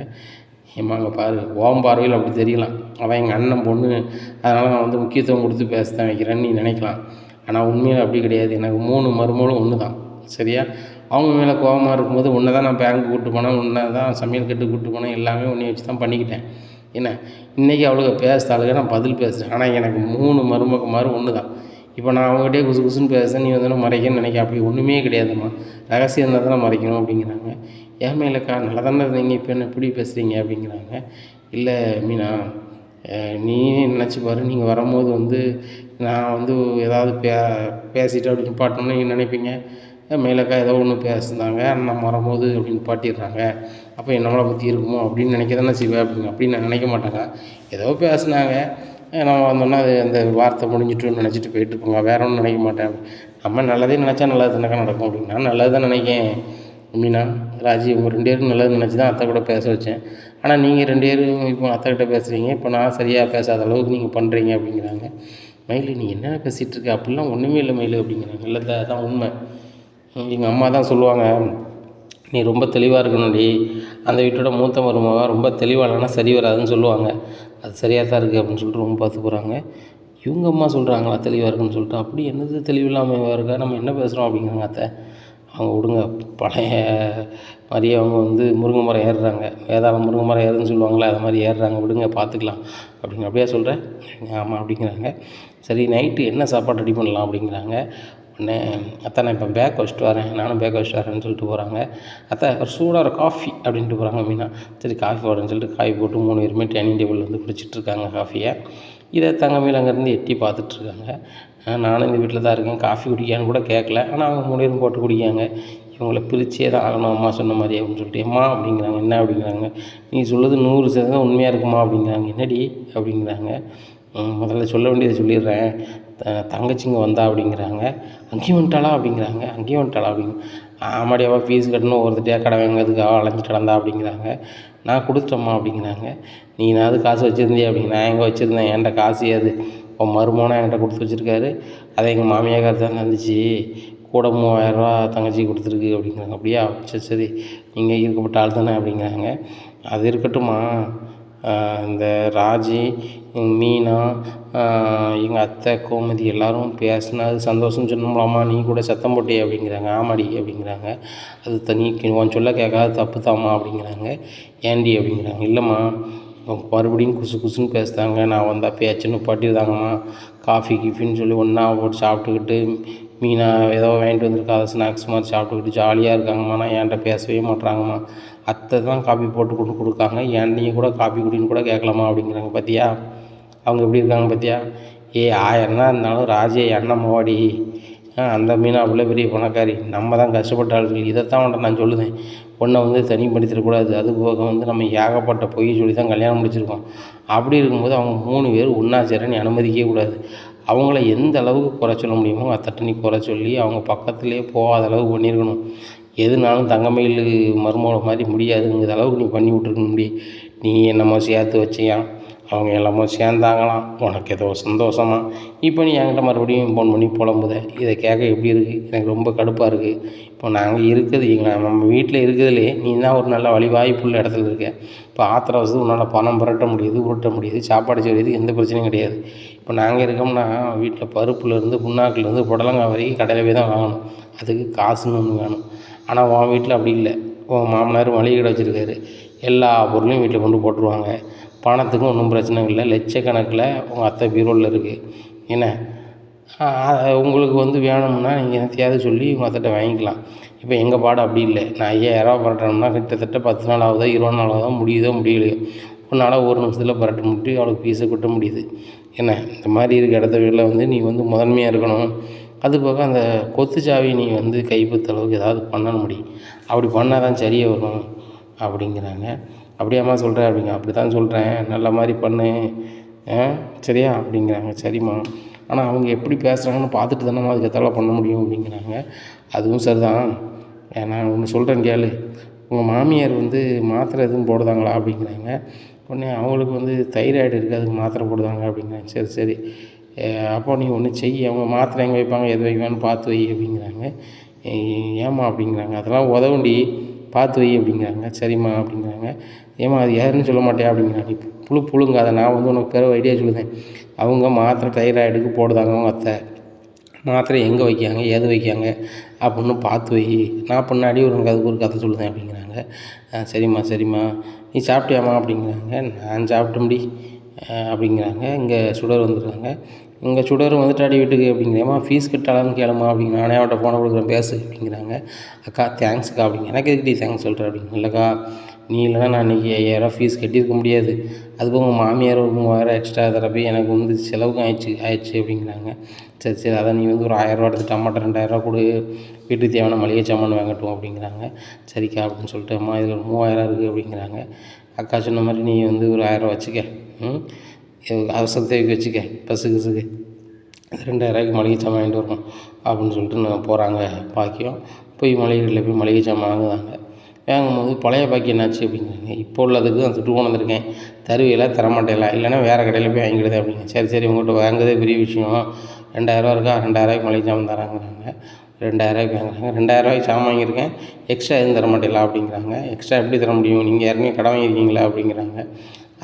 ஏம்மாங்க பாரு, ஓம் பார்வையில் அப்படி தெரியலாம், அவன் எங்கள் அண்ணன் பொண்ணு, அதனால் நான் முக்கியத்துவம் கொடுத்து பேச தான் வைக்கிறேன்னு நீ நினைக்கலாம். ஆனால் உண்மையில் அப்படி கிடையாது. எனக்கு 3 மருமகளும் ஒன்று தான், சரியா? அவங்க மேலே கோபமாக இருக்கும்போது ஒன்று தான் நான் பேங்க்கு கூப்பிட்டு போனேன், ஒன்று தான் சமையல் கட்டு கூப்பிட்டு போனேன், எல்லாமே ஒன்றை வச்சு தான் பண்ணிக்கிட்டேன். என்ன இன்றைக்கி அவளுக்கு பேசுகிறாளுங்க, நான் பதில் பேசுகிறேன். ஆனால் எனக்கு 3 மருமகமாரு ஒன்று தான். இப்போ நான் அவங்ககிட்டே குசு குசுன்னு பேசுகிறேன், நீ மறைக்கணும்னு நினைக்க, அப்படி ஒன்றுமே கிடையாதும்மா, ரகசியம் இருந்தால் தானே மறைக்கணும் அப்படிங்கிறாங்க. ஏன் மேலக்கா நல்லா தானே இருந்தீங்க, இப்போ என்ன இப்படி பேசுகிறீங்க அப்படிங்கிறாங்க. இல்லை மீனா, நீ நினச்சி பாரு, நீங்கள் வரும்போது நான் ஏதாவது பேசிட்டு அப்படின்னு பாட்டோம்னா நீங்கள் நினைப்பீங்க, மேலக்கா ஏதோ ஒன்று பேசுனாங்க நான் வரும்போது அப்படின்னு பாட்டிடுறாங்க, அப்போ நம்மளை பற்றி இருக்குமோ அப்படின்னு நினைக்க தானே செய்வேன் அப்படின்னு நான் நினைக்க மாட்டேங்க. ஏதோ பேசுனாங்க, நம்ம வந்தோன்னா அது அந்த வார்த்தை முடிஞ்சிட்டுன்னு நினச்சிட்டு போயிட்டுருப்போங்க, வேற ஒன்றும் நினைக்க மாட்டேன். நம்ம நல்லதே நினச்சா நல்லது தானக்கா நடக்கும் அப்படின்னு நான் நல்லது தான் நினைக்கேன் மீனா. ராஜி உங்கள் 2 பேரும் நல்லது நினச்சி தான் அத்தை கூட பேச வச்சேன், ஆனால் நீங்கள் 2 பேரும் இப்போ அத்தைக்கிட்ட பேசுகிறீங்க, இப்போ நான் சரியாக பேசாத அளவுக்கு நீங்கள் பண்ணுறீங்க அப்படிங்கிறாங்க. மயில் நீ என்ன பேசிகிட்டு இருக்க, அப்படிலாம் ஒன்றுமே இல்லை மயில் அப்படிங்கிறாங்க. இல்லை அதான் உண்மை, எங்கள் அம்மா தான் சொல்லுவாங்க, நீ ரொம்ப தெளிவாக இருக்கணும்டி, அந்த வீட்டோட மூத்த மருமக ரொம்ப தெளிவாக இல்லைன்னா சரி வராதுன்னு சொல்லுவாங்க, அது சரியாக தான் இருக்குது அப்படின்னு சொல்லிட்டு ரொம்ப பார்த்து போகிறாங்க. இவங்க அம்மா சொல்கிறாங்களா தெளிவாக இருக்குன்னு சொல்லிட்டு, அப்படி என்னது தெளிவில்லாமல் இருக்கா, நம்ம என்ன பேசுகிறோம் அப்படிங்கிறாங்க அத்தை. அவங்க விடுங்க, பழைய மாதிரியே அவங்க முருங்கை மரம் ஏறுறாங்க, வேதாளம் முருங்கை மரம் ஏறுதுன்னு சொல்லுவாங்களே, அது மாதிரி ஏறுறாங்க, விடுங்க பார்த்துக்கலாம் அப்படின்னு. அப்படியே சொல்கிறேன். ஆமாம் அப்படிங்கிறாங்க. சரி நைட்டு என்ன சாப்பாடு ரெடி பண்ணலாம் அப்படிங்கிறாங்க. உடனே அத்தை நான் இப்போ பேக் வச்சுட்டு வரேன், நானும் பேக் வச்சுட்டு வரேன்னு சொல்லிட்டு போகிறாங்க. அத்தை ஒரு சூடாக ஒரு காஃபி அப்படின்ட்டு போகிறாங்க மீனா. சரி காஃபி போடுறேன்னு சொல்லிட்டு காஃபி போட்டு 3 பேருமே டைனிங் டேபிள் குடிச்சிட்ருக்காங்க காஃபியை. இதை தங்கமேல் அங்கேருந்து எட்டி பார்த்துட்ருக்காங்க. நானும் இந்த வீட்டில் தான் இருக்கேன், காஃபி குடிக்கான்னு கூட கேட்கல, ஆனால் அவங்க 3 பேரும் போட்டு குடிக்காங்க. இவங்களை பிரிச்சே தான் ஆகணும் அம்மா சொன்ன மாதிரி அப்படின்னு சொல்லிட்டு. அம்மா அப்படிங்கிறாங்க. என்ன அப்படிங்கிறாங்க. நீ சொல்லுறது 100% உண்மையாக இருக்குமா அப்படிங்கிறாங்க. என்னடி அப்படிங்கிறாங்க. முதல்ல சொல்ல வேண்டியதை சொல்லிடுறேன். தங்கச்சி இங்கே வந்தா அப்படிங்கிறாங்க. அங்கேயும் வந்துட்டாளா அப்படிங்கிறாங்க. அங்கேயும் வந்துட்டாளா அப்படிங்க. ஆமாடி, அவள் ஃபீஸ் கட்டணும் ஒருத்தட்டியாக கடை வாங்கிறதுக்காக அலைஞ்சிட்டு கிடந்தா அப்படிங்கிறாங்க. நான் கொடுத்துட்டேம்மா அப்படிங்கிறாங்க. நீனாவது காசு வச்சுருந்தியா அப்படிங்க. நான் எங்கே வச்சுருந்தேன், என்கிட்ட காசு ஏது, உன் மருமகனை என்கிட்ட கொடுத்து வச்சுருக்காரு, அதை எங்கள் மாமியாக்கார் தான் தந்துச்சு, கூட 3000ரூவா தங்கச்சிக்கு கொடுத்துருக்கு அப்படிங்கிறாங்க. அப்படியா, சரி சரி, நீங்கள் இருக்கப்பட்ட ஆள் தானே அப்படிங்கிறாங்க. அது இருக்கட்டும்மா, இந்த ராஜி, மீனா, எங்கள் அத்தை, கோமதி எல்லோரும் பேசினது சந்தோஷம்னு சொன்னோம்லாம்மா, நீ கூட சத்தம் போட்டியே அப்படிங்கிறாங்க. ஆமாடி அப்படிங்கிறாங்க. அது நீ உன் சொல்ல கேட்காத தப்பு தாம்மா அப்படிங்கிறாங்க. ஏண்டி அப்படிங்கிறாங்க. இல்லைம்மா, மறுபடியும் குசு குசுன்னு பேசுகிறாங்க, நான் வந்தால் பேச்சு நிப்பாட்டிருந்தாங்கம்மா, காஃபி கிஃபின்னு சொல்லி ஒன்றா போட்டு சாப்பிட்டுக்கிட்டு, மீனா ஏதோ வாங்கிட்டு வந்திருக்கா, அதை ஸ்நாக்ஸ் மாதிரி சாப்பிட்டுக்கிட்டு ஜாலியாக இருக்காங்கம்மா. நான் என்கிட்ட பேசவே மாட்றாங்கம்மா. அத்தை தான் காப்பி போட்டு கொண்டு கொடுக்காங்க, நீங்கள் கூட காப்பி குடின்னு கூட கேட்கலாமா அப்படிங்கிறாங்க. பார்த்தியா அவங்க எப்படி இருக்காங்க பார்த்தியா? 1000 தான் இருந்தாலும் ராஜே அண்ணன் மோடி, அந்த மீனா அவ்வளோ பெரிய பணக்காரி, நம்ம தான் கஷ்டப்பட்ட ஆளுகள். இதைத்தான் அவன்கிட்ட நான் சொல்லுவேன், ஒன்றை தனிப்படுத்திடக்கூடாது. அது போக நம்ம ஏகப்பட்ட பொய் சொல்லி தான் கல்யாணம் முடிச்சிருக்கோம். அப்படி இருக்கும்போது அவங்க 3 பேர் ஒன்றா சேர நீ அனுமதிக்கவே கூடாது. அவங்கள எந்த அளவுக்கு குறை சொல்ல முடியுமோ அத்தட்ட நீ குறை சொல்லி அவங்க பக்கத்துலேயே போகாத அளவுக்கு பண்ணியிருக்கணும். எதுனாலும் தங்கமயில் மருமகளை மாதிரி முடியாதுங்கிற அளவுக்கு நீ பண்ணி விட்ருக்க நீ என்னமோ சேர்த்து வச்சியான், அவங்க எல்லாமோ சேர்ந்தாங்களாம், உனக்கு ஏதோ சந்தோஷமா, இப்போ நீ என்கிட்ட மறுபடியும் ஃபோன் பண்ணி புலம்புத. இதை கேட்க எப்படி இருக்குது? எனக்கு ரொம்ப கடுப்பாக இருக்குது. இப்போ நாங்கள் இருக்கிறது நம்ம வீட்டில் இருக்கிறதுலே நீ தான் ஒரு நல்ல வழிவாய்ப்புள்ள இடத்துல இருக்க. இப்போ ஆத்திர அவசரத்துக்கு உன்னால் பணம் உருட்ட முடியுது, சாப்பாடு செய்கிறது எந்த பிரச்சனையும் கிடையாது. இப்போ நாங்கள் இருக்கோம்னா வீட்டில் பருப்புலேருந்து புண்ணாக்குலேருந்து புடலங்காய் வரைக்கும் கடையில் போய் தான் வாங்கணும். அதுக்கு காசுன்னு ஒன்று வேணும். ஆனால் உன் வீட்டில் அப்படி இல்லை. உன் மாமனார் மளிகை கடை வச்சுருக்காரு, எல்லா பொருளையும் வீட்டில் கொண்டு போட்டுருவாங்க. பணத்துக்கும் ஒன்றும் பிரச்சனை இல்லை. லட்சக்கணக்கில் உங்கள் அத்தை பீரோவில் இருக்குது. என்ன உங்களுக்கு வேணும்னா நீங்கள் என்னத்தையாவது சொல்லி உங்கள் அத்தைட்ட வாங்கிக்கலாம். இப்போ எங்கள் பாடம் அப்படி இல்லை. நான் 5000 புரட்டணும்னா கிட்டத்தட்ட 10 நாள் ஆகுதா 20 நாள் ஆகுதா, முடியுதோ முடியலையோ, உன்னால் ஒரு நிமிஷத்தில் புரட்ட முடிட்டு அவளுக்கு ஃபீஸை கொட்ட முடியுது. என்ன இந்த மாதிரி இருக்க இடத்துல நீ முதன்மையாக இருக்கணும். அது போக அந்த கொத்துச்சாவி நீ கைப்பற்ற அளவுக்கு ஏதாவது பண்ணணும் முடியும். அப்படி பண்ணால் தான் சரியாக வரும் அப்படிங்கிறாங்க. அப்படியாம்மா சொல்கிறேன் அப்படிங்க. அப்படி தான் சொல்கிறேன், நல்ல மாதிரி பண்ணு சரியா அப்படிங்கிறாங்க. சரிம்மா, ஆனால் அவங்க எப்படி பேசுகிறாங்கன்னு பார்த்துட்டு தானே அதுக்கேற்றால பண்ண முடியும் அப்படிங்கிறாங்க. அதுவும் சரிதான், நான் ஒன்று சொல்கிறேன் கேளு. உங்கள் மாமியார் மாத்திரை எதுவும் போடுதாங்களா அப்படிங்கிறாங்க. உடனே அவங்களுக்கு தைராய்டு இருக்குது, அதுக்கு மாத்திரை போடுதாங்க அப்படிங்கிறாங்க. சரி சரி, அப்போ நீ ஒன்று செய், அவங்க மாத்திரை எங்கே வைப்பாங்க எது வைக்கலான்னு பார்த்து வை அப்படிங்கிறாங்க. ஏம்மா அப்படிங்கிறாங்க. அதெல்லாம் உதவுண்டி, பார்த்து வை அப்படிங்கிறாங்க. சரிம்மா அப்படிங்கிறாங்க. ஏம்மா அது யாருன்னு சொல்ல மாட்டியா அப்படிங்கிறாங்க. புழுங்க அதை நான் உனக்கு பிறகு ஐடியா சொல்லுதேன். அவங்க மாத்திரை தைராய்டுக்கு போடுதாங்க, அவங்க அத்தை மாத்திரை எங்கே வைக்காங்க ஏது வைக்காங்க அப்படின்னு பார்த்து வை, நான் பின்னாடி அதுக்கு ஒரு கதை சொல்லுதேன் அப்படிங்கிறாங்க. சரிம்மா நீ சாப்பிட்டியாம்மா அப்படிங்கிறாங்க. நான் சாப்பிட்டோம்டி அப்படிங்கிறாங்க. இங்கே சுடர் வந்துடுறாங்க. இங்கே சுடர் வந்துட்டாடி வீட்டுக்கு அப்படிங்கிறேம்மா, ஃபீஸ் கட்டாளான்னு கேளுமா அப்படிங்க. நானே அவன்கிட்ட ஃபோனை கொடுக்குறேன் பேசு அப்படிங்கிறாங்க. அக்கா தேங்க்ஸ்க்கா அப்படிங்க. எனக்கு எதுக்கு தேங்க்ஸ் சொல்கிறேன் அப்படிங்க. இல்லைக்கா, நீ இல்லைனா நான் இன்றைக்கி 5000 ஃபீஸ் கட்டியிருக்க முடியாது. அதுபோக உங்கள் மாமியார் ஒரு 3000 எக்ஸ்ட்ரா தரப்போ எனக்கு செலவுக்கும் ஆயிடுச்சு அப்படிங்கிறாங்க. சரி அதை நீ ஒரு 1000ரூவா எடுத்து டமாட்டோ 2000ரூவா கொடு, வீட்டுக்கு தேவையான மளிகை சாமான் வாங்கட்டும் அப்படிங்கிறாங்க. சரிக்கா அப்படின்னு சொல்லிட்டு, அம்மா இதில் ஒரு 3000 இருக்குது அப்படிங்கிறாங்க. அக்கா சொன்ன மாதிரி நீ ஒரு 1000 வச்சுக்க, அவசர தேவைக்கு வச்சுக்க, பஸ்ஸுக்கு 2000 மளிகை சாமான் வாங்கிட்டு வரணும் அப்படின்னு சொல்லிட்டு நான் போகிறாங்க. பாக்கியம் போய் மளிகை கடையில் போய் மளிகை சாமான் வாங்குதாங்க. வாங்கும்போது பழைய பாக்கி என்னாச்சு அப்படிங்கிறாங்க. இப்போ உள்ளதுக்கு நான் சுட்டு கொண்டு வந்திருக்கேன், தருவையில் தரமாட்டேல, இல்லைன்னா வேறு கடையில் போய் வாங்கிடுது அப்படிங்க. சரி உங்கள்கிட்ட வாங்குறதே பெரிய விஷயம், 2000 இருக்கா, 2000 மளிகை சாமான் தராங்கிறாங்க. 2000 வாங்குறாங்க. 2000 சாமான் வாங்கியிருக்கேன், எக்ஸ்ட்ரா எதுவும் தரமாட்டேல அப்படிங்கிறாங்க. எக்ஸ்ட்ரா எப்படி தர முடியும், நீங்கள் யாருமே கடை வாங்கியிருக்கீங்களா அப்படிங்கிறாங்க.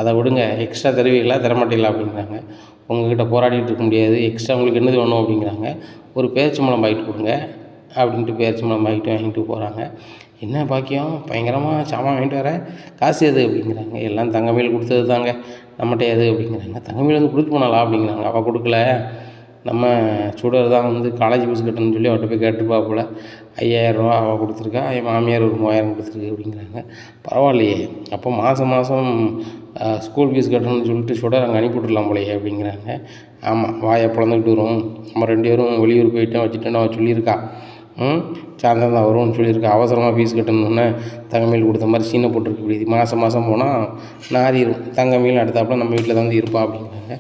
அதை விடுங்க, எக்ஸ்ட்ரா தருவீங்களா தரமாட்டீங்களா அப்படிங்கிறாங்க. உங்கள்கிட்ட போராடிட்டு இருக்க முடியாது, எக்ஸ்ட்ரா உங்களுக்கு என்னது வேணும் அப்படிங்கிறாங்க. ஒரு பேரிச்சம்பழம் பாக்கெட் கொடுங்க அப்படின்ட்டு பேரிச்சம்பழம் பாக்கெட்டு வாங்கிட்டு போகிறாங்க. என்ன பாக்கியம், பயங்கரமாக சாமான் வாங்கிட்டு வர, காசு எது அப்படிங்கிறாங்க. எல்லாம் தங்கமயில் கொடுத்தது தாங்க, நம்மகிட்ட எது அப்படிங்கிறாங்க. தங்கமயில் கொடுத்து போனாலா அப்படிங்கிறாங்க. அவள் கொடுக்கல, நம்ம சுடர் தான் காலேஜ் ஃபீஸ் கட்டணும்னு சொல்லி அவர்கிட்ட போய் கேட்டுருப்பா போல். 5000 அவள் கொடுத்துருக்கா, என் மாமியார் ஒரு 3000 கொடுத்துருக்கு அப்படிங்கிறாங்க. பரவாயில்லையே, அப்போ மாதம் ஸ்கூல் ஃபீஸ் கட்டணும்னு சொல்லிட்டு சுடர் அங்கே அனுப்பிவிட்றலாம் போலையே அப்படிங்கிறாங்க. ஆமாம், வாயை பிளந்துக்கிட்டு வரும், நம்ம 2 பேரும் வெளியூர் போயிட்டோம் வச்சுட்டோன்னு அவள் சொல்லியிருக்கா. சாயந்தரம் தான் வரும்னு சொல்லியிருக்கா. அவசரமாக ஃபீஸ் கட்டணுன்னே தங்கமயில் கொடுத்த மாதிரி சீனை போட்டிருக்கு. இப்படி மாதம் போனால் நாரிடும், தங்கமயில் அடுத்தாப்புல நம்ம வீட்டில் தான் இருப்பா அப்படிங்கிறாங்க.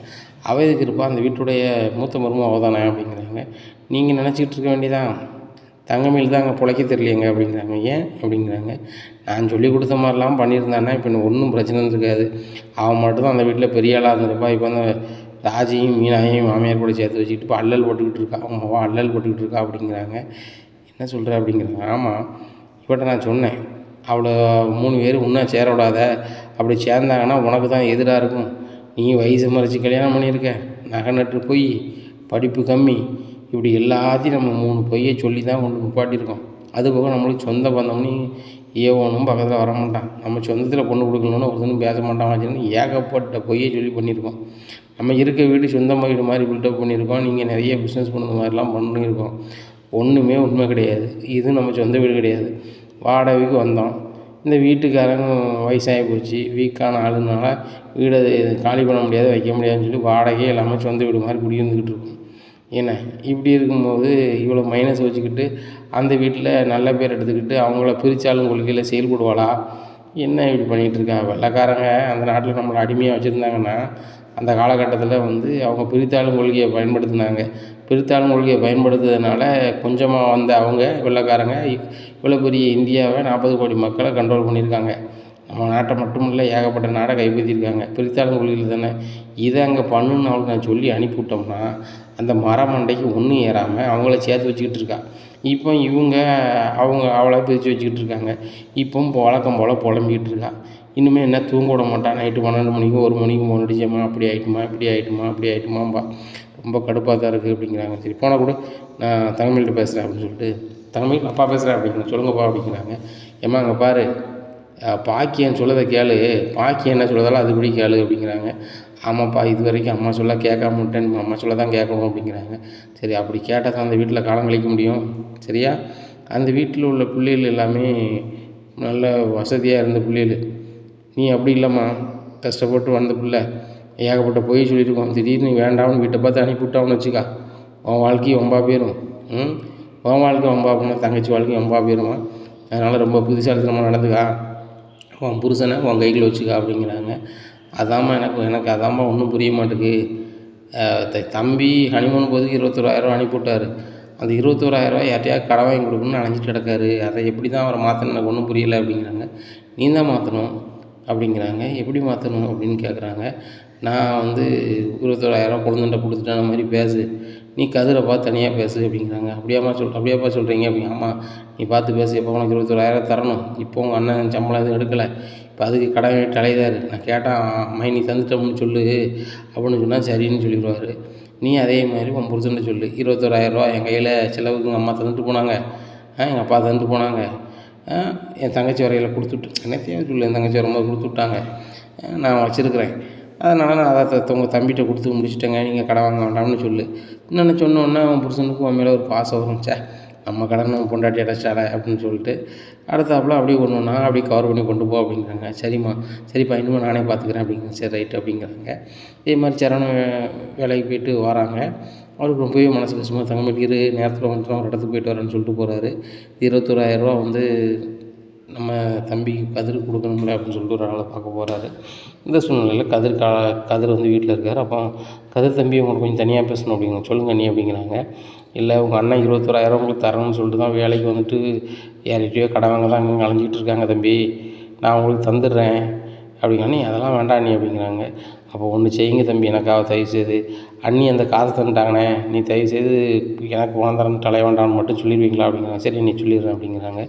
அவள் எதுக்கு இருப்பா, அந்த வீட்டுடைய மூத்த மருமக அவள் தானே அப்படிங்கிறாங்க. நீங்கள் நினச்சிக்கிட்டு இருக்க வேண்டியதான், தங்கமயில் தான் அங்கே பிழைக்க தெரியலையேங்க அப்படிங்கிறாங்க. ஏன் அப்படிங்கிறாங்க. நான் சொல்லி கொடுத்த மாதிரிலாம் பண்ணியிருந்தான்னா இப்போ எனக்கு ஒன்றும் பிரச்சனை இருக்காது. அவன் மட்டும்தான் அந்த வீட்டில் பெரிய ஆளாக இருந்திருப்பா. இப்போ அந்த ராஜியும் மீனாயையும் மாமியார் கூட சேர்த்து வச்சுக்கிட்டு இப்போ அல்லல் போட்டுக்கிட்டு இருக்கா, அவங்க அம்மாவா அல்லல் போட்டுக்கிட்டு இருக்கா அப்படிங்கிறாங்க. என்ன சொல்கிற அப்படிங்கிறாங்க. ஆமாம், இவட்ட நான் சொன்னேன், அவளை 3 பேர் ஒன்றா சேர விடாத, அப்படி சேர்ந்தாங்கன்னா உனக்கு தான் எதிராக இருக்கும். நீ வயசு மறைச்சி கல்யாணம் பண்ணியிருக்க, நகை நட்டு போய், படிப்பு கம்மி, இப்படி எல்லாத்தையும் நம்ம 3 பொய்யை சொல்லி தான் கொண்டு நிப்பாட்டியிருக்கோம். அதுபோக நம்மளுக்கு சொந்த பந்தம்னு ஏவனும் பக்கத்தில் வர மாட்டான், நம்ம சொந்தத்தில் பொண்ணு கொடுக்கணுன்னு ஒருத்தனும் பேச மாட்டான் வச்சுன்னு ஏகப்பட்ட பொய்யை சொல்லி பண்ணியிருக்கோம். நம்ம இருக்க வீடு சொந்த வீடு மாதிரி பில்டப் பண்ணியிருக்கோம். நீங்கள் நிறைய பிஸ்னஸ் பண்ணுற மாதிரிலாம் பண்ணியிருக்கோம். ஒன்றுமே உண்மை கிடையாது. இது நம்ம சொந்த வீடு கிடையாது. வாடகைக்கு வந்தோம். இந்த வீட்டுக்காரங்க வயசாகி போச்சு, வீக்கான ஆளுனால வீடை காலி பண்ண முடியாது, வைக்க முடியாதுன்னு சொல்லி வாடகையே இல்லாமல் சொந்த வீடு மாதிரி குடியிருந்துக்கிட்டு இருக்கோம். ஏன்னா இப்படி இருக்கும்போது இவ்வளோ மைனஸ் வச்சுக்கிட்டு அந்த வீட்டில் நல்ல பேர் எடுத்துக்கிட்டு அவங்கள பிரித்தாலும் கொள்கையில் செயல்படுவாளா? என்ன இப்படி பண்ணிகிட்ருக்கா? வெள்ளைக்காரங்க அந்த நாட்டில் நம்மளை அடிமையாக வச்சுருந்தாங்கன்னா அந்த காலகட்டத்தில் அவங்க பிரித்தாளும் கொள்கையை பயன்படுத்தினாங்க. பிரித்தாளும் கொள்கையை பயன்படுத்துறதுனால கொஞ்சமாக வந்த அவங்க வெள்ளைக்காரங்க இவ்வளோ பெரிய இந்தியாவை 40 கோடி மக்களை கண்ட்ரோல் பண்ணியிருக்காங்க. நம்ம நாட்டை மட்டும் இல்லை, ஏகப்பட்ட நாடை கைப்பற்றியிருக்காங்க. பிரித்தாளும் கொள்கையில் தானே. இதை அங்கே பண்ணுன்னு அவளுக்கு நான் சொல்லி அனுப்பிவிட்டோம்னா அந்த மரமண்டைக்கு ஒன்றும் ஏறாமல் அவங்கள சேர்த்து வச்சுக்கிட்டு இருக்கா. இப்போ அவளை பிரித்து வச்சுக்கிட்டு இருக்காங்க. இப்போ வழக்கம் போல் புலம்பிக்கிட்டு இருக்கா. இனிமேல் என்ன தூங்க விட மாட்டான். நைட்டு 12 மணிக்கு 1 மணிக்கு ஃபோன் அடிச்சேம்மா, அப்படி ஆகிட்டுமா, இப்படி ஆகிட்டுமாம்பா. ரொம்ப கடுப்பாக தான் இருக்குது அப்படிங்கிறாங்க. சரி போனால் கூட நான் தங்கமயில்கிட்ட பேசுகிறேன் அப்படின்னு சொல்லிட்டு, தங்கமயில் அப்பா பேசுகிறேன் அப்படிங்கிறேன், சொல்லுங்கப்பா அப்படிங்கிறாங்க. ஏம்மா அங்கே பாரு, பாக்கியன் சொல்லதை கேளு, பாக்கியன் என்ன சொல்லுறதாலும் அதுபடி கேளு அப்படிங்கிறாங்க. ஆமாப்பா, இது வரைக்கும் அம்மா சொல்ல கேட்காம விட்டேன், அம்மா சொல்ல தான் கேட்கணும் அப்படிங்கிறாங்க. சரி அப்படி கேட்டால் தான் அந்த வீட்டில் காலம் கழிக்க முடியும், சரியா? அந்த வீட்டில் உள்ள பிள்ளைகள் எல்லாமே நல்ல வசதியாக இருந்த பிள்ளைகள். நீ அப்படி இல்லைம்மா, கஷ்டப்பட்டு வந்த பிள்ளை, ஏகப்பட்ட பொய் சொல்லியிருக்கோம். திடீர்னு வேண்டாம்னு வீட்டை பார்த்து அனுப்பிவிட்டான்னு வச்சுக்கா, உன் வாழ்க்கையும் வம்பா போயிடும். உன் வாழ்க்கை வம்பா போனால் தங்கச்சி வாழ்க்கையும் வம்பா போயிடுமா. அதனால் ரொம்ப புத்திசாலித்தனமாக நடந்துக்கா, உன் புருஷனை உன் கையில் வச்சுக்கா அப்படிங்கிறாங்க. அதாம்மா எனக்கு அதாம்மா ஒன்றும் புரிய மாட்டேங்குது. தம்பி ஹனிமூன் போதுக்கு 21,000 அனுப்பிவிட்டார். அந்த 21,000 யார்ட்டையாவது கடன் வாங்கி கொடுக்கணும்னு அலைஞ்சிட்டு கிடக்காரு. அதை எப்படி தான் அவரை மாற்றணும் எனக்கு ஒன்றும் புரியலை அப்படிங்கிறாங்க. நீ தான் மாற்றணும் அப்படிங்கிறாங்க. எப்படி மாற்றணும் அப்படின்னு கேட்குறாங்க. நான் 21,000 கொழுந்தன்ட்ட கொடுத்துட்டேன், அந்த மாதிரி பேசு, நீ கதிரை பார்த்து தனியாக பேசு அப்படிங்கிறாங்க. அப்படியாப்பா சொல்கிறீங்க அப்படிங்க. ஆமாம், நீ பார்த்து பேசு, எப்போ உனக்கு 21,000 தரணும், இப்போ உங்கள் அண்ணன் சம்பளம் எதுவும் எடுக்கலை, இப்போ அதுக்கு கடன் வாங்கிட்டு அலையுதாரு. நான் கேட்டால் அம்மா நீ தந்துட்டோம்னு சொல்லு அப்படின்னு சொன்னால் சரின்னு சொல்லிடுவார். நீ அதே மாதிரி உன் புருஷன்ட்ட சொல்லு, 21,000 என் கையில் செலவுக்கு எங்கள் அம்மா தந்துட்டு போனாங்க, எங்கள் அப்பா தந்துட்டு போனாங்க, என் தங்கச்சி வரையில் கொடுத்துட்டு என்னத்தையே சொல்லு, என் தங்கச்சி வரும்போது கொடுத்து விட்டாங்க, நான் வச்சுருக்கிறேன், அதனால் நான் அதை உங்கள் தம்பிகிட்ட கொடுத்து முடிச்சுட்டேங்க, நீங்கள் கடன் வாங்க வேண்டாம்னு சொல்லு. இன்னொன்று சொன்னோன்னே அவன் புருஷனுக்கு உன் மேலே ஒரு பாசம் வரும். நம்ம கடன் நம்ம பொண்டாட்டி அடைச்சால அப்படின்னு சொல்லிட்டு அடுத்தாப்புல அப்படியே ஒன்றுனா அப்படியே கவர் பண்ணி கொண்டு போ அப்படிங்கிறாங்க. சரிப்பா இனிமேல் நானே பார்த்துக்கிறேன் அப்படிங்கிறேன். சரி ரைட்டு அப்படிங்கிறாங்க. இதே மாதிரி சரவணன் வேலைக்கு போயிட்டு வராங்க. அவருக்கு ரொம்பவே மனசு கஷ்டமாக, தங்கமயில் நேரத்தில் வந்துட்டு ஒரு இடத்துக்கு போயிட்டு வரேன்னு சொல்லிட்டு போகிறாரு. 21,000 நம்ம தம்பிக்கு கதிர் கொடுக்கணும்ல அப்படின்னு சொல்லிட்டு ஒரு ஆளை பார்க்க போகிறாரு. இந்த சூழ்நிலையில் கதிர் வீட்டில் இருக்கார். அப்போ கதிர் தம்பி உங்களுக்கு கொஞ்சம் தனியாக பேசணும் அப்படிங்கிறாங்க. சொல்லுங்கள் நீ அப்படிங்கிறாங்க. இல்லை உங்கள் அண்ணன் 21,000 உங்களுக்கு தரணும்னு சொல்லிட்டு தான் வேலைக்கு யார்கிட்டையோ கடன் வாங்க தான் அங்கே அலைஞ்சிட்டு இருக்காங்க தம்பி, நான் உங்களுக்கு தந்துடுறேன் அப்படிங்க. நீ அதெல்லாம் வேண்டாம் நீ அப்படிங்கிறாங்க. அப்போ ஒன்று செய்யுங்க தம்பி, எனக்காக தயவுசெய்து, அண்ணி அந்த காசை தந்துட்டாங்கண்ணே, நீ தயவுசெய்து எனக்கு பணம் தரேன்னு தலைய வேண்டாம்னு மட்டும் சொல்லிடுவீங்களா அப்படிங்கிறாங்க. சரி நீ சொல்லிடுறேன் அப்படிங்கிறாங்க.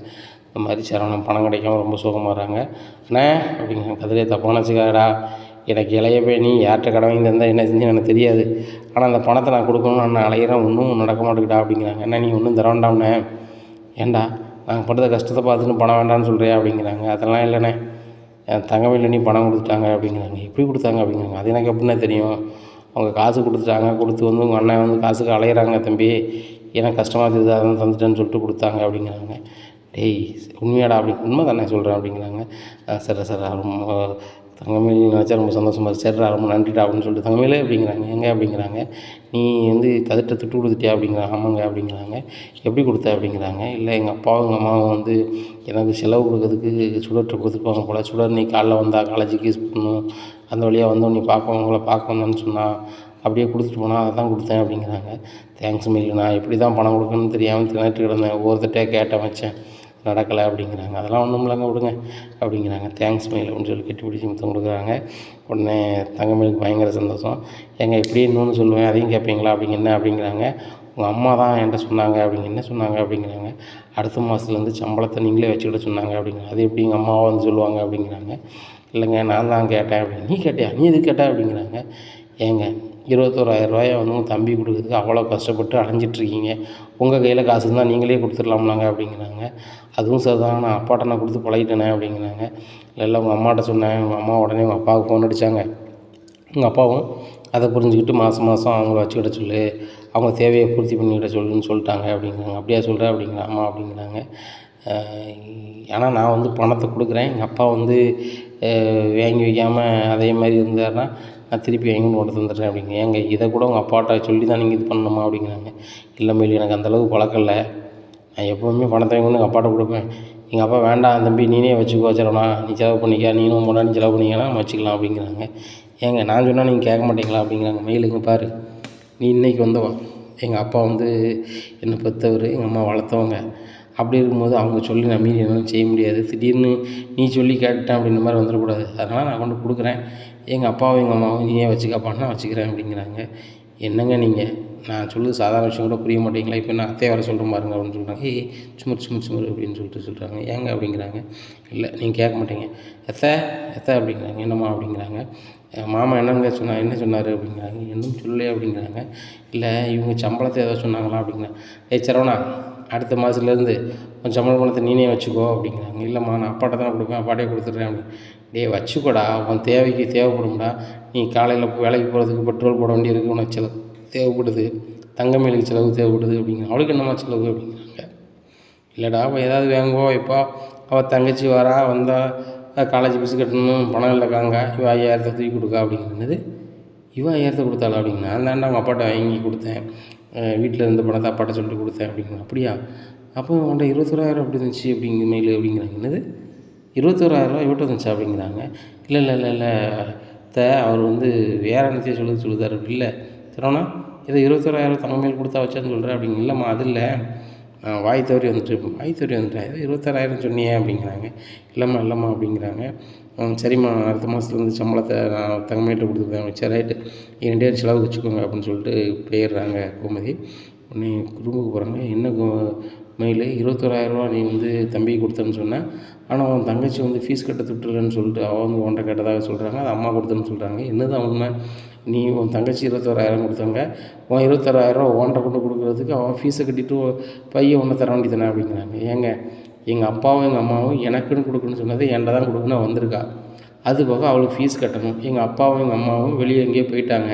இந்த மாதிரி சரவணன் பணம் கிடைக்காம ரொம்ப சோகமாகறாங்க. அண்ணே அப்படிங்கிறாங்க. கதிரே தப்பான வச்சுக்காடா, எனக்கு இளைய நீ யார்கிட்ட கடன் வாங்கி தந்தால் என்ன செஞ்சு எனக்கு தெரியாது, ஆனால் அந்த பணத்தை நான் கொடுக்கணும்னு நான் அலையிறேன், ஒன்றும் நடக்க மாட்டேங்குடா அப்படிங்கிறாங்க. என்ன நீ ஒன்றும் தர வேண்டாம்ண்ணே, ஏன்டா நாங்கள் படுத்த கஷ்டத்தை பார்த்துன்னு பணம் வேண்டான்னு சொல்கிறியா அப்படிங்கிறாங்க. அதெல்லாம் இல்லைண்ணே, என் தங்கமயில் நீ பணம் கொடுத்துட்டாங்க அப்படிங்கிறாங்க. எப்படி கொடுத்தாங்க அப்படிங்கிறாங்க. அது எனக்கு எப்படின்னா தெரியும், அவங்க காசு கொடுத்துட்டாங்க, கொடுத்து உங்கள் அண்ணன் காசுக்கு அலையிறாங்க தம்பி, எனக்கு கஷ்டமாக இருக்குது அதான் தந்துட்டேன்னு சொல்லிட்டு கொடுத்தாங்க அப்படிங்கிறாங்க. டேய் உண்மையாடா அப்படி, உண்மை தானே சொல்கிறேன் அப்படிங்கிறாங்க. சரி ரொம்ப தங்கமயில் நினச்சா ரொம்ப சந்தோஷமாக இருக்குது, சரிடா ரொம்ப நன்றிடா அப்படின்னு சொல்லிட்டு தங்கமயில் அப்படிங்கிறாங்க. எங்கே அப்படிங்கிறாங்க. நீ கதிர்கிட்ட திட்டு கொடுத்துட்டியா அப்படிங்கிறாங்க. ஆமாங்க அப்படிங்கிறாங்க. எப்படி கொடுத்த அப்படிங்கிறாங்க. இல்லை எங்கள் அப்பாவும் எங்கள் அம்மாவும் எனக்கு செலவு கொடுக்கறதுக்கு சுடர்கிட்ட கொடுத்துருப்பாங்க போல், சுடர் நீ காலைல வந்தால் காலேஜுக்கு யூஸ் பண்ணணும், அந்த வழியாக நீ உங்களை பார்க்க வந்தேன்னு சொன்னால் அப்படியே கொடுத்துட்டு போனால் அதை தான் கொடுத்தேன் அப்படிங்கிறாங்க. தேங்க்ஸ் மயில், நான் எப்படி தான் பணம் கொடுக்கணும்னு தெரியாமல் திணறிட்டு கிடந்தேன், ஒவ்வொருத்தட்டே கேட்டேன் வச்சேன், நடக்கலை அப்படிங்கிறாங்க. அதெல்லாம் ஒன்றும் இல்லைங்க விடுங்க அப்படிங்கிறாங்க. தேங்க்ஸ் மயில் அப்படின்னு சொல்லி கட்டி பிடிச்சி முத்தம் கொடுக்குறாங்க. உடனே தங்கமயிலுக்கு பயங்கர சந்தோஷம். ஏங்க இப்படியே இன்னொன்று சொல்லுவேன் அதையும் கேட்பீங்களா அப்படிங்க. என்ன அப்படிங்கிறாங்க. உங்கள் அம்மா தான் என்கிட்ட சொன்னாங்க அப்படிங்க. என்ன சொன்னாங்க அப்படிங்கிறாங்க. அடுத்த மாதத்துலேருந்து சம்பளத்தை நீங்களே வச்சுக்கிட சொன்னாங்க அப்படிங்கிறாங்க. அது எப்படி எங்கள் அம்மாவை வந்து சொல்லுவாங்க அப்படிங்கிறாங்க. இல்லைங்க நான் தான் கேட்டேன் அப்படின்னு. நீ கேட்டியா, நீ எதுக்கு கேட்ட அப்படிங்கிறாங்க. ஏங்க 21,000 வந்து உங்கள் தம்பி கொடுக்குறதுக்கு அவ்வளோ கஷ்டப்பட்டு அலைஞ்சிட்ருக்கீங்க, உங்கள் கையில் காசு இருந்தால் நீங்களே கொடுத்துடலாம்லாங்க அப்படிங்கிறாங்க. அதுவும் சரிதான், நான் அப்பாட்ட நான் கொடுத்து பழகிட்டேனே அப்படிங்கிறாங்க. இல்லை உங்கள் அம்மாட்ட சொன்னேன், உங்கள் அம்மா உடனே உங்கள் அப்பாவுக்கு ஃபோன் அடித்தாங்க. உங்கள் அப்பாவும் அதை புரிஞ்சுக்கிட்டு மாதம் அவங்கள வச்சுக்கிட சொல்லு, அவங்க தேவையை பூர்த்தி பண்ணிக்கிட சொல்லுன்னு சொல்லிட்டாங்க அப்படிங்கிறாங்க. அப்படியா சொல்கிறேன் அப்படிங்கிற. ஆமா அப்படிங்கிறாங்க. ஏன்னா நான் வந்து பணத்தை கொடுக்குறேன், எங்கள் அப்பா வந்து வாங்கி வைக்காமல் அதே மாதிரி இருந்தாருன்னா நான் திருப்பி வாங்கி கொண்டு தந்துடுறேன் அப்படிங்க. ஏங்க இதை கூட உங்கள் அப்பாட்ட சொல்லி தான் நீங்கள் இது பண்ணணுமா அப்படிங்கிறாங்க. இல்லை மயில், எனக்கு அந்தளவுக்கு பழக்கம் இல்லை, நான் எப்போவுமே பணத்தை வாங்கி கொண்டு எங்கள் அப்பாட்ட கொடுப்பேன். எங்கள் அப்பா வேண்டாம் தம்பி நீனே வச்சுக்கோ சரவணா, நீ செலவு பண்ணிக்க, நீனும் முன்னாடி செலவு பண்ணிங்கன்னா வச்சுக்கலாம் அப்படிங்கிறாங்க. ஏங்க நான் சொன்னால் நீங்கள் கேட்க மாட்டீங்களா அப்படிங்கிறாங்க. மயிலுங்க பாரு, நீ இன்றைக்கி வந்தவா, எங்கள் அப்பா வந்து என்னை பெற்றவர், எங்கள் அம்மா வளர்த்தவங்க, அப்படி இருக்கும்போது அவங்க சொல்லி நான் மீறி என்னாலும் செய்ய முடியாது. திடீர்னு நீ சொல்லி கேட்டுட்டேன் அப்படின்ற மாதிரி வந்துடக்கூடாது. அதனால் நான் கொண்டு கொடுக்குறேன், எங்கள் அப்பாவும் எங்கள் அம்மாவும் நீயே வச்சுக்கப்பான்னா வச்சுக்கிறேன் அப்படிங்கிறாங்க. என்னங்க நீங்கள், நான் சொல்லுறது சாதாரண விஷயம் கூட புரிய மாட்டீங்களா, இப்போ நான் அத்தையை வர சொல்கிறேன் பாருங்க அப்படின்னு சொல்கிறாங்க. சுமர் அப்படின்னு சொல்கிறாங்க. ஏங்க அப்படிங்கிறாங்க. இல்லை நீங்கள் கேட்க மாட்டீங்க. எத்தை அப்படிங்கிறாங்க. என்னம்மா அப்படிங்கிறாங்க. மாமா என்னங்க என்ன சொன்னார் அப்படிங்கிறாங்க. இன்னும் சொல்லலையே அப்படிங்கிறாங்க. இல்லை இவங்க சம்பளத்தை ஏதோ சொன்னாங்களா அப்படிங்கிறாங்க. சரவணா, அடுத்த மாதத்துலேருந்து உன் சம்பள பணத்தை நீனே வச்சுக்கோ அப்படிங்கிறாங்க. இல்லைம்மா நான் அப்பாட்ட தான் கொடுப்பேன், அப்பாட்டே கொடுத்துட்றேன் அப்படின்னு. வச்சுக்கோடா, உன் தேவைக்கு தேவைப்படும்டா, நீ காலையில் வேலைக்கு போகிறதுக்கு பெட்ரோல் போட வேண்டி இருக்குது, உனக்கு செலவு தேவைப்படுது, தங்கமயிலுக்கு செலவு தேவைப்படுது அப்படிங்கிற. அவளுக்கு என்னம்மா செலவு அப்படிங்கிறாங்க. இல்லைடா அவள் ஏதாவது வாங்குவோம், இப்போ அவள் தங்கச்சி வந்தால் காலேஜ் ஃபீஸ் கட்டணும், பணம் இல்லைக்காங்க, இவள் 5000 தூக்கி கொடுக்கா அப்படிங்கிறது. இவன் 5000 கொடுத்தாளா அப்படிங்கன்னா, நான் தாண்டா அவங்க அப்பாட்ட வாங்கி கொடுத்தேன், வீட்டில் இருந்த பணத்தை அப்பாட்ட சொல்லிட்டு கொடுத்தேன் அப்படிங்கிறேன். அப்படியா, அப்போ அவன்கிட்ட 21,000 அப்படி இருந்துச்சு அப்படிங்கிற மெயில் அப்படிங்கிறாங்க. என்னது 21,000 இவட்ட இருந்துச்சா அப்படிங்கிறாங்க. இல்லை அவர் வந்து வேற என்னத்தையும் சொல்லுதார். இல்லை சரவணா, இதை 21,000 தங்கமயில் கொடுத்தா வச்சான்னு சொல்கிறேன் அப்படிங்க. இல்லைம்மா அது இல்லை, வாய் தவறி வந்துட்டேன், ஏதோ 26,000 சொன்னியே அப்படிங்கிறாங்க. இல்லைம்மா அப்படிங்கிறாங்க. சரிம்மா அடுத்த மாதத்துலேருந்து சம்பளத்தை நான் தங்கமயில்கிட்ட கொடுத்துருக்கேன். சரி ரைட்டு, 2 செலவுக்கு வச்சுக்கோங்க அப்படின்னு சொல்லிட்டு போயிடுறாங்க கோமதி. உடனே ரூமுக்கு போகிறாங்க. என்ன மயில், 21,000 நீ வந்து தம்பிக்கு கொடுத்தேன்னு சொன்னேன், ஆனால் அவன் தங்கச்சி வந்து ஃபீஸ் கட்ட துட்டுலன்னு சொல்லிட்டு அவன் வந்து உன்ட்ட கேட்டதாக சொல்கிறாங்க, அது அம்மா கொடுத்தேன்னு சொல்கிறாங்க. என்னதான் உண்மை, நீ உன் தங்கச்சி 21,000 கொடுத்தாங்க, உன் 26,000 உன்ட்ட கொண்டு கொடுக்குறதுக்கு அவன் ஃபீஸை கட்டிட்டு பையன் ஒன்று தர வேண்டி தானே அப்படிங்கிறாங்க. ஏங்க எங்கள் அப்பாவும் எங்கள் அம்மாவும் எனக்குன்னு கொடுக்குன்னு சொன்னது என்கிட்ட தான் கொடுக்குன்னு வந்திருக்கா, அது போக அவளுக்கு ஃபீஸ் கட்டணும், எங்கள் அப்பாவும் எங்கள் அம்மாவும் வெளியே எங்கேயோ போயிட்டாங்க,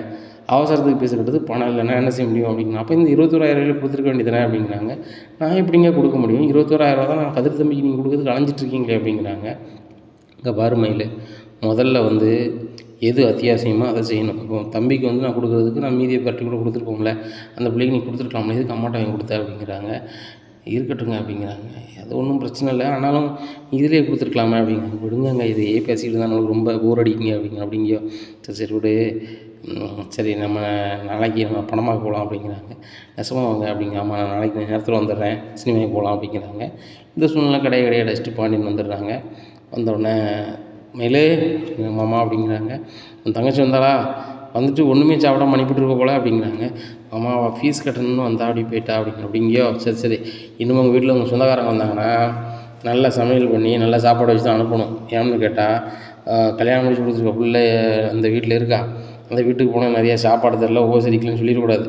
அவசரத்துக்கு ஃபீஸ் கட்டுறதுக்கு பணம் இல்லைன்னா என்ன செய்ய முடியும் அப்படிங்க. அப்போ இந்த 21,000 கொடுத்துருக்க வேண்டியதானே அப்படிங்கிறாங்க. நான் எப்படிங்க கொடுக்க முடியும், 21,000 தான் நான் கதிர் தம்பிக்கு நீங்கள் கொடுக்குறதுக்கு அலைஞ்சிட்ருக்கீங்களே அப்படிங்கிறாங்க. இங்கே பாரு மயில், முதல்ல வந்து எது அத்தியாவசியமோ அதை செய்யணும். இப்போ தம்பிக்கு வந்து நான் கொடுக்குறதுக்கு நான் மீதியை பட்டி கூட கொடுத்துருப்போம்ல, அந்த பிள்ளைக்கு நீ கொடுத்துருக்கலாம்ல, எதுக்கு அம்மாட்ட வாங்கி கொடுத்த அப்படிங்கிறாங்க. இருக்கட்டுங்க அப்படிங்கிறாங்க. அது ஒன்றும் பிரச்சனை இல்லை, ஆனாலும் இதிலே கொடுத்துருக்கலாமே அப்படிங்கிறாங்க. விடுங்கங்க, இதையே பேசிக்கிட்டு தான் நம்மளுக்கு ரொம்ப போர் அடிக்குங்க அப்படிங்கியோ. சரி விடு, சரி நம்ம நாளைக்கு நம்ம படமாக போகலாம் அப்படிங்கிறாங்க. நெசமாக வாங்க அப்படிங்க. ஆமாம் நான் நாளைக்கு நேரத்தில் வந்துடுறேன், சினிமாவுக்கு போகலாம் அப்படிங்கிறாங்க. இந்த சூழ்நிலை கடையை அடிச்சுட்டு பாண்டியன் வந்துடுறாங்க. வந்தவுடனே மயிலே மாமா அப்படிங்கிறாங்க. உன் தங்கச்சி வந்தாளா, வந்துட்டு ஒன்றுமே சாப்பிடாம அனுப்பிட்டுருக்க போல அப்படிங்கிறாங்க. மாமா அவள் ஃபீஸ் கட்டணும்னு வந்தா அப்படி போயிட்டா அப்படிங்கியோ. சரி இன்னும் உங்கள் வீட்டில் உங்கள் சொந்தக்காரங்க வந்தாங்கன்னா நல்லா சமையல் பண்ணி நல்லா சாப்பாடு வச்சு தான் அனுப்பணும். ஏன்னு கேட்டால் கல்யாணம் முடிச்சு கொடுத்துருக்க பிள்ளை அந்த வீட்டில் இருக்கா, அந்த வீட்டுக்கு போனால் நிறையா சாப்பாடு தரல உபசரிக்கலன்னு சொல்லிடக்கூடாது,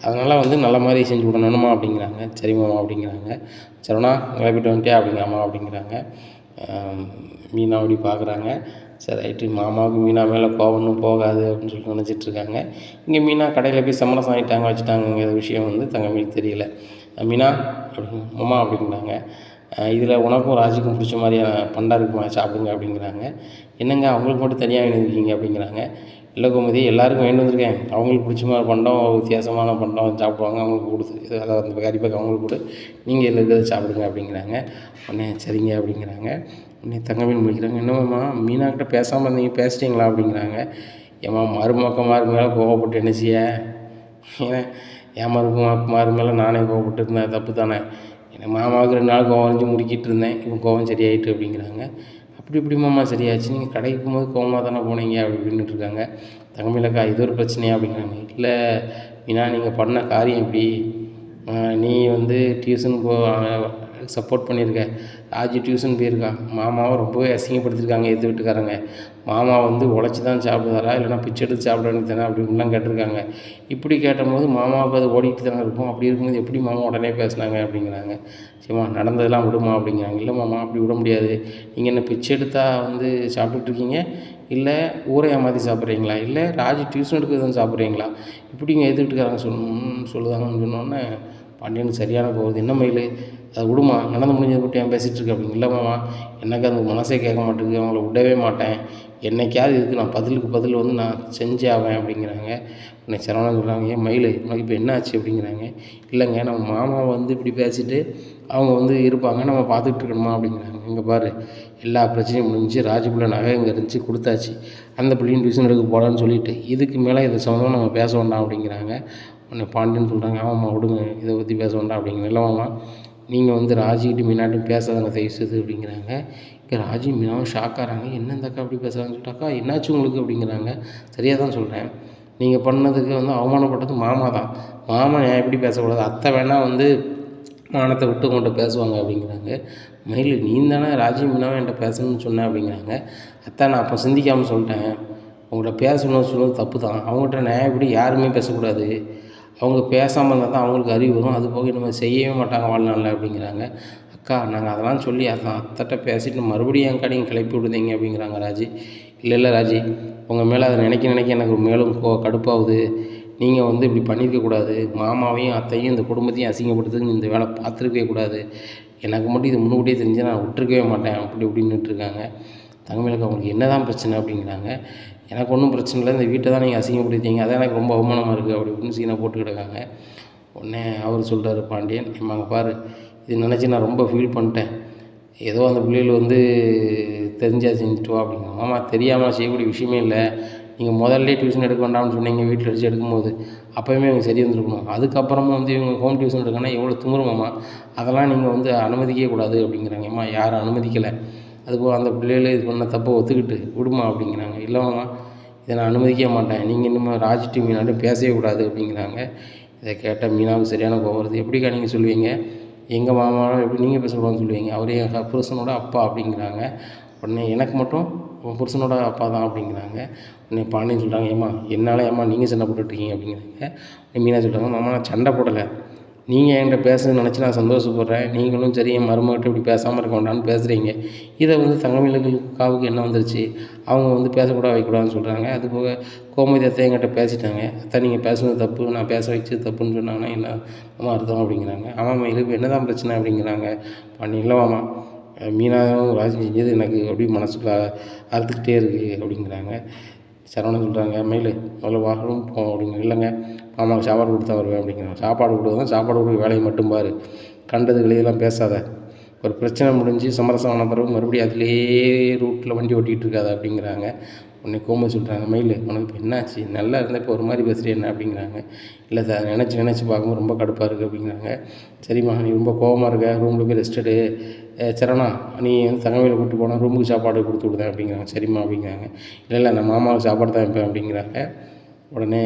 அதனால் வந்து நல்ல மாதிரி செஞ்சு விடணுமா அப்படிங்கிறாங்க. சரி மாமா அப்படிங்கிறாங்க. சரவணா கிளப்பிட்டு வந்துட்டியா அப்படிங்க. ஆமாம் அப்படிங்கிறாங்க. மீனா அப்படி பார்க்குறாங்க. சரி ரைட்டு, மாமாவுக்கு மீனா மேலே கோவம் போகாது அப்படின்னு சொல்லிட்டு நினச்சிட்ருக்காங்க. இங்கே மீனா கடையில் போய் சமரசம் ஆகிட்டாங்க, வச்சுட்டாங்கிற விஷயம் வந்து தங்கமயிலுக்கு தெரியல. மீனா அப்படிங்க. மாமா அப்படிங்கிறாங்க. இதில் உனக்கும் ராஜுக்கும் பிடிச்ச மாதிரியான பண்டா இருக்குமா, சாப்பிடுங்க அப்படிங்கிறாங்க. என்னங்க அவங்களுக்கு மட்டும் தனியாக வேண்டியிருக்கீங்க அப்படிங்கிறாங்க. இல்லை கோமதி, எல்லாருக்கும் வேண்டி வந்திருக்கேன், அவங்களுக்கு பிடிச்ச மாதிரி பண்டம், வித்தியாசமான பண்டம் சாப்பிடுவாங்க, அவங்களுக்கு கொடுத்து அதாவது அந்த கறிப்பாக்கு அவங்களுக்கு கொடு, நீங்கள் இதில் இருக்கிறத சாப்பிடுங்க அப்படிங்கிறாங்க. உடனே சரிங்க அப்படிங்கிறாங்க. உடனே தங்கமயில் முடிக்கிறாங்க. என்னம்மா மீனாக்கிட்ட பேசாமல் இருந்தீங்க, பேசிட்டீங்களா அப்படிங்கிறாங்க. ஏம்மா மருமக்கமார் மேலே கோவப்பட்டு என்ன செய்ய? ஏன்னா என் மருமக்கமார் மேலே நானே கோவப்பட்டு இருந்தேன், தப்பு தானே? எனக்கு மாமாவுக்கு 2 நாள் கோவம் வந்துச்சு, முறுக்கிட்டு இருந்தேன், இப்போ கோவம் சரியாயிட்டு அப்படிங்கிறாங்க. அப்படி இப்படி மாமா சரியாச்சு, நீங்கள் கடைக்கு போகும்போது கோவமாக தானே போனீங்க அப்படி இப்படின்னுட்டு இருக்காங்க. தங்கமயிலக்கா இது ஒரு பிரச்சனையா அப்படிங்கிறாங்க. இல்லை மீனா, நீங்கள் பண்ண காரியம் இப்படி, நீ வந்து டியூஷன் சப்போர்ட் பண்ணியிருக்க, ராஜி டியூஷன் போயிருக்கா, மாமாவை ரொம்பவே அசிங்கப்படுத்திருக்காங்க எதிர்த்து வீட்டுக்காரங்க. மாமா வந்து உழைச்சி தான் சாப்பிடுவாரா இல்லைனா பிச்சை எடுத்து சாப்பிட வேண்டியது தானே அப்படின்லாம் கேட்டிருக்காங்க. இப்படி கேட்டபோது மாமாவுக்கு அது ஓடிக்கிட்டு தானே இருக்கும். அப்படி இருக்கும்போது எப்படி மாமா உடனே பேசுனாங்க அப்படிங்கிறாங்க. சரிம்மா நடந்ததெல்லாம் விடுமா அப்படிங்கிறாங்க. இல்லை மாமா அப்படி விட முடியாது, நீங்கள் என்ன பிச்சை எடுத்தால் வந்து சாப்பிட்டுட்ருக்கீங்க, இல்லை ஊரை ஏமாற்றி சாப்பிட்றீங்களா, இல்லை ராஜி டியூஷன் எடுக்க தான் சாப்பிட்றீங்களா, இப்படிங்க எதிர்த்துட்டுக்காரங்க சொல்லுதாங்கன்னு சொன்னோன்னே பாண்டியனுக்கு சரியான போகுது. என்ன மயில், அதை விடுமா, நடந்து முடிஞ்சதை பற்றி ஏன் பேசிகிட்டு இருக்க அப்படிங்க. இல்லை மாமா எனக்கு அந்த மனசே கேட்க மாட்டேங்குது, அவங்கள விடவே மாட்டேன், என்னைக்காவது இதுக்கு நான் பதிலுக்கு பதில் வந்து நான் செஞ்சே ஆவேன் அப்படிங்கிறாங்க. உடனே சரவணன் சொல்கிறாங்க, ஏன் மயில் உனக்கு இப்போ என்ன ஆச்சு அப்படிங்கிறாங்க. இல்லைங்க நம்ம மாமா வந்து இப்படி பேசிட்டு அவங்க வந்து இருப்பாங்க, நம்ம பார்த்துக்கிட்டு இருக்கணுமா அப்படிங்கிறாங்க. இங்கே பாரு, எல்லா பிரச்சனையும் முடிஞ்சு ராஜி பிள்ளை நகை இங்கே இருந்துச்சு கொடுத்தாச்சு, அந்த பிள்ளையும் டியூஷன் எடுக்க போகலான்னு சொல்லிட்டு இதுக்கு மேலே இதை சம்மந்தமாக நம்ம பேச வேண்டாம் அப்படிங்கிறாங்க. உடனே பாண்டியன் சொல்கிறாங்க, ஆமாம்மா விடுங்க, இதை பற்றி பேச வேண்டாம் அப்படிங்கிற. இல்லைம்மா நீங்கள் வந்து ராஜிக்கிட்ட மீனாட்டும் பேசாதாங்க தயவுசெய்து அப்படிங்கிறாங்க. இங்கே ராஜி மீனாவும் ஷாக்காகிறாங்க. என்ன இந்த அக்கா அப்படி பேசுகிறாங்கன்னு சொல்லிட்டு, அக்கா என்னாச்சு உங்களுக்கு அப்படிங்கிறாங்க. சரியாக தான் சொல்கிறேன், நீங்கள் பண்ணதுக்கு வந்து அவமானப்பட்டது மாமா தான், மாமா நான் எப்படி பேசக்கூடாது, அத்தை வேணால் வந்து மானத்தை விட்டு உங்கள்கிட்ட பேசுவாங்க அப்படிங்கிறாங்க. மயில் நீ தானே ராஜி மீனாவும் என்கிட்ட பேசணும்னு சொன்னேன் அப்படிங்கிறாங்க. அத்தை நான் அப்போ சிந்திக்காமல் சொல்லிட்டேன், உங்கள்கிட்ட பேசணும்னு சொன்னது தப்பு தான், அவங்ககிட்ட நான் எப்படி யாருமே பேசக்கூடாது, அவங்க பேசாமல் இருந்தால் தான் அவங்களுக்கு அறிவு வரும், அது போக நம்ம செய்யவே மாட்டாங்க வாழ்நாளில் அப்படிங்கிறாங்க. அக்கா நாங்கள் அதெல்லாம் சொல்லி அத்தைட்ட பேசிட்டு மறுபடியும் என் நீங்கள் கிளப்பி விடுதீங்க அப்படிங்கிறாங்க ராஜி. இல்லை ராஜி, உங்கள் மேலே அதை நினைக்க எனக்கு மேலும் கடுப்பாகுது, நீங்கள் வந்து இப்படி பண்ணியிருக்கக்கூடாது, மாமாவையும் அத்தையும் இந்த குடும்பத்தையும் அசிங்கப்படுத்துக்கு இந்த வேலை பார்த்துருக்கவே கூடாது, எனக்கு மட்டும் இது முன்னுக்கூட்டியே தெரிஞ்சு நான் விட்டுருக்கவே மாட்டேன் அப்படி இப்படின்னுட்டு இருக்காங்க. தங்கமயிலுக்கு அவங்களுக்கு என்ன தான் பிரச்சனை அப்படிங்கிறாங்க. எனக்கு ஒன்றும் பிரச்சனை இல்லை, இந்த வீட்டை தான் நீங்கள் அசிங்கப்படுத்திங்க, அதான் எனக்கு ரொம்ப அவமானமாக இருக்குது அப்படி இப்படின்னு சீனை போட்டு கிடக்காங்க. உடனே அவர் சொல்கிறாரு பாண்டியன், அங்கே பாரு, இது நினச்சி நான் ரொம்ப ஃபீல் பண்ணிட்டேன், ஏதோ அந்த பிள்ளைகள் வந்து தெரிஞ்சா செஞ்சுட்டு வா அப்படிங்க. மாமா தெரியாமல் செய்யக்கூடிய விஷயமே இல்லை, நீங்கள் முதல்ல டியூஷன் எடுக்க வேண்டாம்னு சொன்னீங்க வீட்டில் அடித்து எடுக்கும்போது, அப்போயுமே இவங்க சரி வந்துருக்கணும், அதுக்கப்புறமா வந்து இவங்க ஹோம் டியூஷன் எடுக்கணும்னா எவ்வளோ திமிருமாம்மா, அதெல்லாம் நீங்கள் வந்து அனுமதிக்கவே கூடாது அப்படிங்கிறாங்க. அம்மா யாரும் அனுமதிக்கலை, அதுபோல் அந்த பிள்ளைகள் இது பண்ண தப்பை ஒத்துக்கிட்டு விடுமா அப்படிங்கிறாங்க. இல்லைம்மா இதை நான் அனுமதிக்க மாட்டேன், நீங்கள் இன்னும் ராஜி மீனாட்டும் பேசவே கூடாது அப்படிங்கிறாங்க. இதை கேட்டால் மீனாவுக்கு சரியான கோவம் வருது. எப்படிக்கா நீங்கள் சொல்லுவீங்க, எங்கள் மாமாவோட எப்படி நீங்கள் பேசக்கூடாதுன்னு சொல்லுவீங்க, அவர் என் புருஷனோட அப்பா அப்படிங்கிறாங்க. உடனே எனக்கு மட்டும் உன் புருஷனோட அப்பா தான் அப்படிங்கிறாங்க. உடனே பாண்டியன் சொல்கிறாங்க, ஏம்மா என்னால் ஏம்மா நீங்கள் சண்டை போட்டுட்ருக்கீங்க அப்படிங்கிறாங்க. மீனா சொல்கிறாங்க, மாமா நான் சண்டை போடலை, நீங்கள் என்கிட்ட பேசுன்னு நினச்சி நான் சந்தோஷப்படுறேன், நீங்களும் சரி என் மருமகிட்ட இப்படி பேசாமல் இருக்க வேண்டாம்னு பேசுகிறீங்க, இதை வந்து தங்கமயிலுக்காவுக்கு என்ன வந்துருச்சு, அவங்க வந்து பேசக்கூடாது வைக்கக்கூடாதுன்னு சொல்கிறாங்க. அதுபோக கோமதி அத்தை என்கிட்ட பேசிட்டாங்க, அத்தை நீங்கள் பேசுனது தப்பு, நான் பேச வச்சது தப்புன்னு சொன்னாங்கன்னா என்ன மாமா அர்த்தம் அப்படிங்கிறாங்க. ஆமாம் மயிலுக்கு என்ன தான் பிரச்சனை அப்படிங்கிறாங்க. பண்ணி இல்லை மாமா, மீனாவும் ராஜி செஞ்சது எனக்கு அப்படியே மனசுக்குள்ள அறுத்துக்கிட்டே இருக்குது அப்படிங்கிறாங்க. சரவணன் சொல்கிறாங்க, மயில் முதல்ல வாங்கணும் போவோம் அப்படிங்க. இல்லைங்க மாமாவுக்கு சாப்பாடு கொடுத்தா வருவேன் அப்படிங்கிறாங்க. சாப்பாடு கொடுக்குறதான் சாப்பாடு கொடுக்குற வேலையை மட்டும் பாரு, கண்டது வெளியெல்லாம் பேசாத, ஒரு பிரச்சனை முடிஞ்சு சமரசம் ஆன பிறகு மறுபடியும் அதிலேயே ரூட்டில் வண்டி ஓட்டிகிட்டு இருக்காது அப்படிங்கிறாங்க. உடனே கோமதி சொல்கிறாங்க, மயில் உனக்கு இப்போ என்னாச்சு, நல்லா இருந்தால் இப்போ ஒரு மாதிரி பேசுகிறேன் என்ன அப்படிங்கிறாங்க. இல்லை சார் நினச்சி பார்க்கும்போது ரொம்ப கடுப்பாக இருக்குது அப்படிங்கிறாங்க. சரிம்மா நீ ரொம்ப கோவமாக இருக்க, ரூமில் போய் ரெஸ்ட் எடு, சரணா நீ வந்து தங்கமயிலை கூப்பிட்டு போனால் ரூமுக்கு சாப்பாடு கொடுத்து விடுதேன் அப்படிங்கிறாங்க. சரிம்மா அப்படிங்கிறாங்க. இல்லை நான் மாமாவுக்கு சாப்பாடு தான் வைப்பேன் அப்படிங்கிறாங்க. உடனே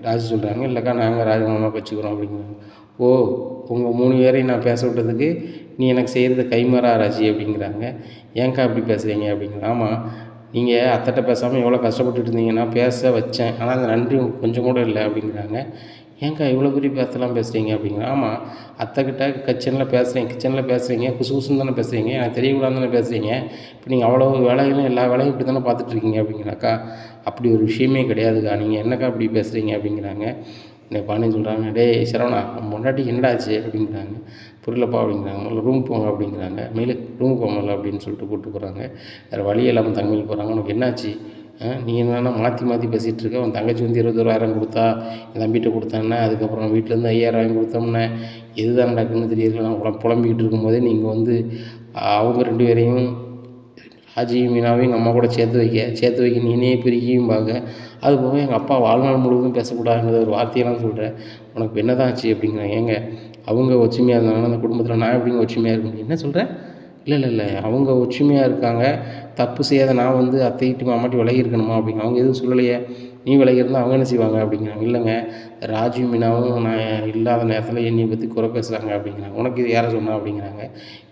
ராஜி சொல்கிறாங்க, இல்லைக்கா நாங்கள் ராஜ மாமாவுக்கு வச்சுக்கிறோம் அப்படிங்கிறாங்க. ஓ உங்கள் 3 பேரையும் நான் பேச விட்டதுக்கு நீ எனக்கு செய்கிறது கைமாறா ராஜி அப்படிங்கிறாங்க. ஏன்க்கா அப்படி பேசுகிறீங்க அப்படிங்கிறாங்க. ஆமாம் நீங்கள் அத்தைட்ட பேசாமல் எவ்வளோ கஷ்டப்பட்டுட்டு இருந்தீங்கன்னா பேச வச்சேன், ஆனால் அந்த நன்றி உங்களுக்கு கொஞ்சம் கூட இல்லை அப்படிங்கிறாங்க. ஏன்க்கா இவ்வளோ பெரிய பேசலாம் பேசுகிறீங்க அப்படிங்கிறாங்க. ஆமாம் அத்தைக்கிட்ட கிச்சனில் பேசுகிறீங்க, குசு குசுன்னு தானே பேசுகிறீங்க, எனக்கு தெரியக்கூடாதுன்னு தானே பேசுகிறீங்க, இப்போ நீங்கள் அவ்வளோ வேலைகளும் எல்லா வேலையும் இப்படி தானே பார்த்துட்ருக்கீங்க அப்படிங்கிறாக்கா. அப்படி ஒரு விஷயமே கிடையாதுக்கா, நீங்கள் என்னக்கா அப்படி பேசுகிறீங்க அப்படிங்கிறாங்க. என்னை பாண்டியன் சொல்கிறாங்க, டேய் சரவணா பொண்டாட்டிக்கு என்னடாச்சு அப்படிங்கிறாங்க. புரியலப்பா அப்படிங்கிறாங்க. முதல்ல ரூம் போங்க அப்படிங்கிறாங்க. மேலே ரூம் போங்கல்ல அப்படின்னு சொல்லிட்டு கூப்பிட்டு போகிறாங்க. வேறு வழி இல்லாமல் தங்கமயில் போகிறாங்க. உனக்கு என்னாச்சு, நீ என்னன்னா மாற்றி பேசிகிட்டு இருக்க, உன் தங்கச்சி வந்து 21,000 கொடுத்தா, என் தம்பிகிட்ட கொடுத்தானே, அதுக்கப்புறம் வீட்டிலேருந்து 5,000 கொடுத்தோம்னே, எதுதான் நடக்குதுன்னு தெரியல, நான் புலம்பிக்கிட்டு இருக்கும்போதே நீங்கள் வந்து அவங்க 2 பேரையும் ராஜியும் மீனாவையும் எங்கள் அம்மா கூட சேர்த்து வைக்க நீனே பிரிக்கையும் பார்க்க. அது போக எங்கள் அப்பா வாழ்நாள் முழுவதும் பேசக்கூடாதுங்கிற ஒரு வார்த்தையெல்லாம் சொல்கிறேன். உனக்கு இப்போ என்ன தான் ஆச்சு அப்படிங்கிறாங்க. ஏங்க அவங்க ஒற்றுமையாக இருந்தாங்கன்னா அந்த குடும்பத்தில் நான் எப்படிங்க ஒற்றுமையாக இருக்க முடியும்? என்ன சொல்கிறேன்? இல்லை அவங்க ஒற்றுமையாக இருக்காங்க. தப்பு செய்யாத நான் வந்து அத்தைகிட்ட மாமாட்டி விலகி இருக்கணுமா அப்படிங்க. அவங்க எதுவும் சொல்லலையே, நீ விலகி இருந்தால் அவங்க என்ன செய்வாங்க அப்படிங்கிறாங்க. இல்லைங்க, ராஜு மீனாவும் நான் இல்லாத நேரத்தில் என்னை பற்றி குறை பேசுகிறாங்க அப்படிங்கிறாங்க. உனக்கு இது யாரை சொன்னா அப்படிங்கிறாங்க.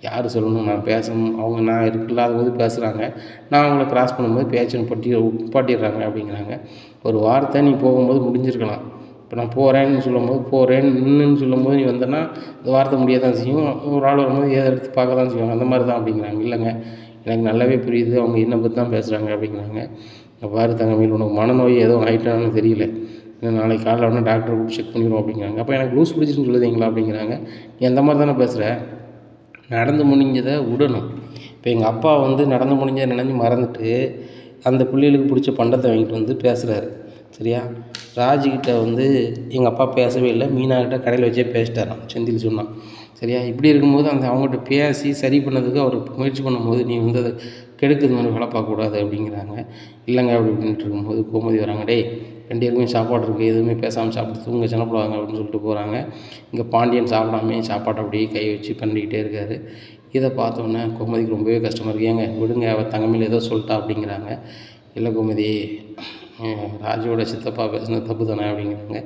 யார் சொல்லணும், நான் பேசணும், அவங்க நான் இல்லாத போது பேசுகிறாங்க, நான் அவங்கள கிராஸ் பண்ணும்போது பேச்சு நிப்பாட்டிடுறாங்க அப்படிங்கிறாங்க. ஒரு வார்த்தை நீ போகும்போது முடிஞ்சிருக்கலாம். இப்போ நான் போகிறேன்னு நின்றுன்னு சொல்லும்போது நீ வந்தேன்னா இந்த வார்த்தை முடிய தான் செய்யும். ஒரு ஆள் வரும்போது ஏதோ எடுத்து பார்க்க தான் செய்வாங்க. அந்த மாதிரி தான் அப்படிங்கிறாங்க. இல்லைங்க, எனக்கு நல்லாவே புரியுது அவங்க என்னை பற்றி தான் பேசுகிறாங்க அப்படிங்கிறாங்க. பாரு தங்கமயில், உனக்கு மனநோய் ஏதோ ஆகிட்டான்னு தெரியல, ஏன்னா நாளைக்கு காலையில் வேணால் டாக்டரை கூப்பிட்டு செக் பண்ணிடுவோம் அப்படிங்கிறாங்க. அப்போ எனக்கு லூஸ் பிடிச்சின்னு சொல்லுதீங்களா அப்படிங்கிறாங்க. நீ அந்த மாதிரி தானே பேசுகிற, நடந்து முடிஞ்சதை விடணும். இப்போ எங்கள் அப்பா வந்து நடந்து முடிஞ்சதை நினைஞ்சு மறந்துட்டு அந்த பிள்ளைகளுக்கு பிடிச்ச பண்டத்தை வாங்கிட்டு வந்து பேசுகிறாரு. சரியா? ராஜுக்கிட்ட வந்து எங்கள் அப்பா பேசவே இல்லை, மீனாக்கிட்ட கடையில் வச்சே பேசிட்டாராம், செந்தில் சொன்னான். சரியா? இப்படி இருக்கும்போது அவங்ககிட்ட பேசி சரி பண்ணதுக்கு அவர் முயற்சி பண்ணும்போது நீ வந்து அதை கெடுக்கிறது மாதிரி வேலை பார்க்கக்கூடாது அப்படிங்கிறாங்க. இல்லைங்க அப்படி இப்படின்ட்டு இருக்கும்போது கோமதி வராங்க. டேய், 2 பேருக்குமே சாப்பாடு இருக்குது, எதுவுமே பேசாமல் சாப்பிட்டு தூங்க சின்னப்படுவாங்க அப்படின்னு சொல்லிட்டு போகிறாங்க. இங்கே பாண்டியன் சாப்பிடாமே சாப்பாட்டை அப்படியே கை வச்சு பண்ணிக்கிட்டே இருக்கார். இதை பார்த்தோன்னே கோமதிக்கு ரொம்பவே கஷ்டமாக இருக்குது. ஏங்க விடுங்க, அவள் தங்கமேல் ஏதோ சொல்லிட்டா அப்படிங்கிறாங்க. இல்லை கோமதி, ராஜுவோட சித்தப்பா பேசுனது தப்பு தானே அப்படிங்கிறாங்க.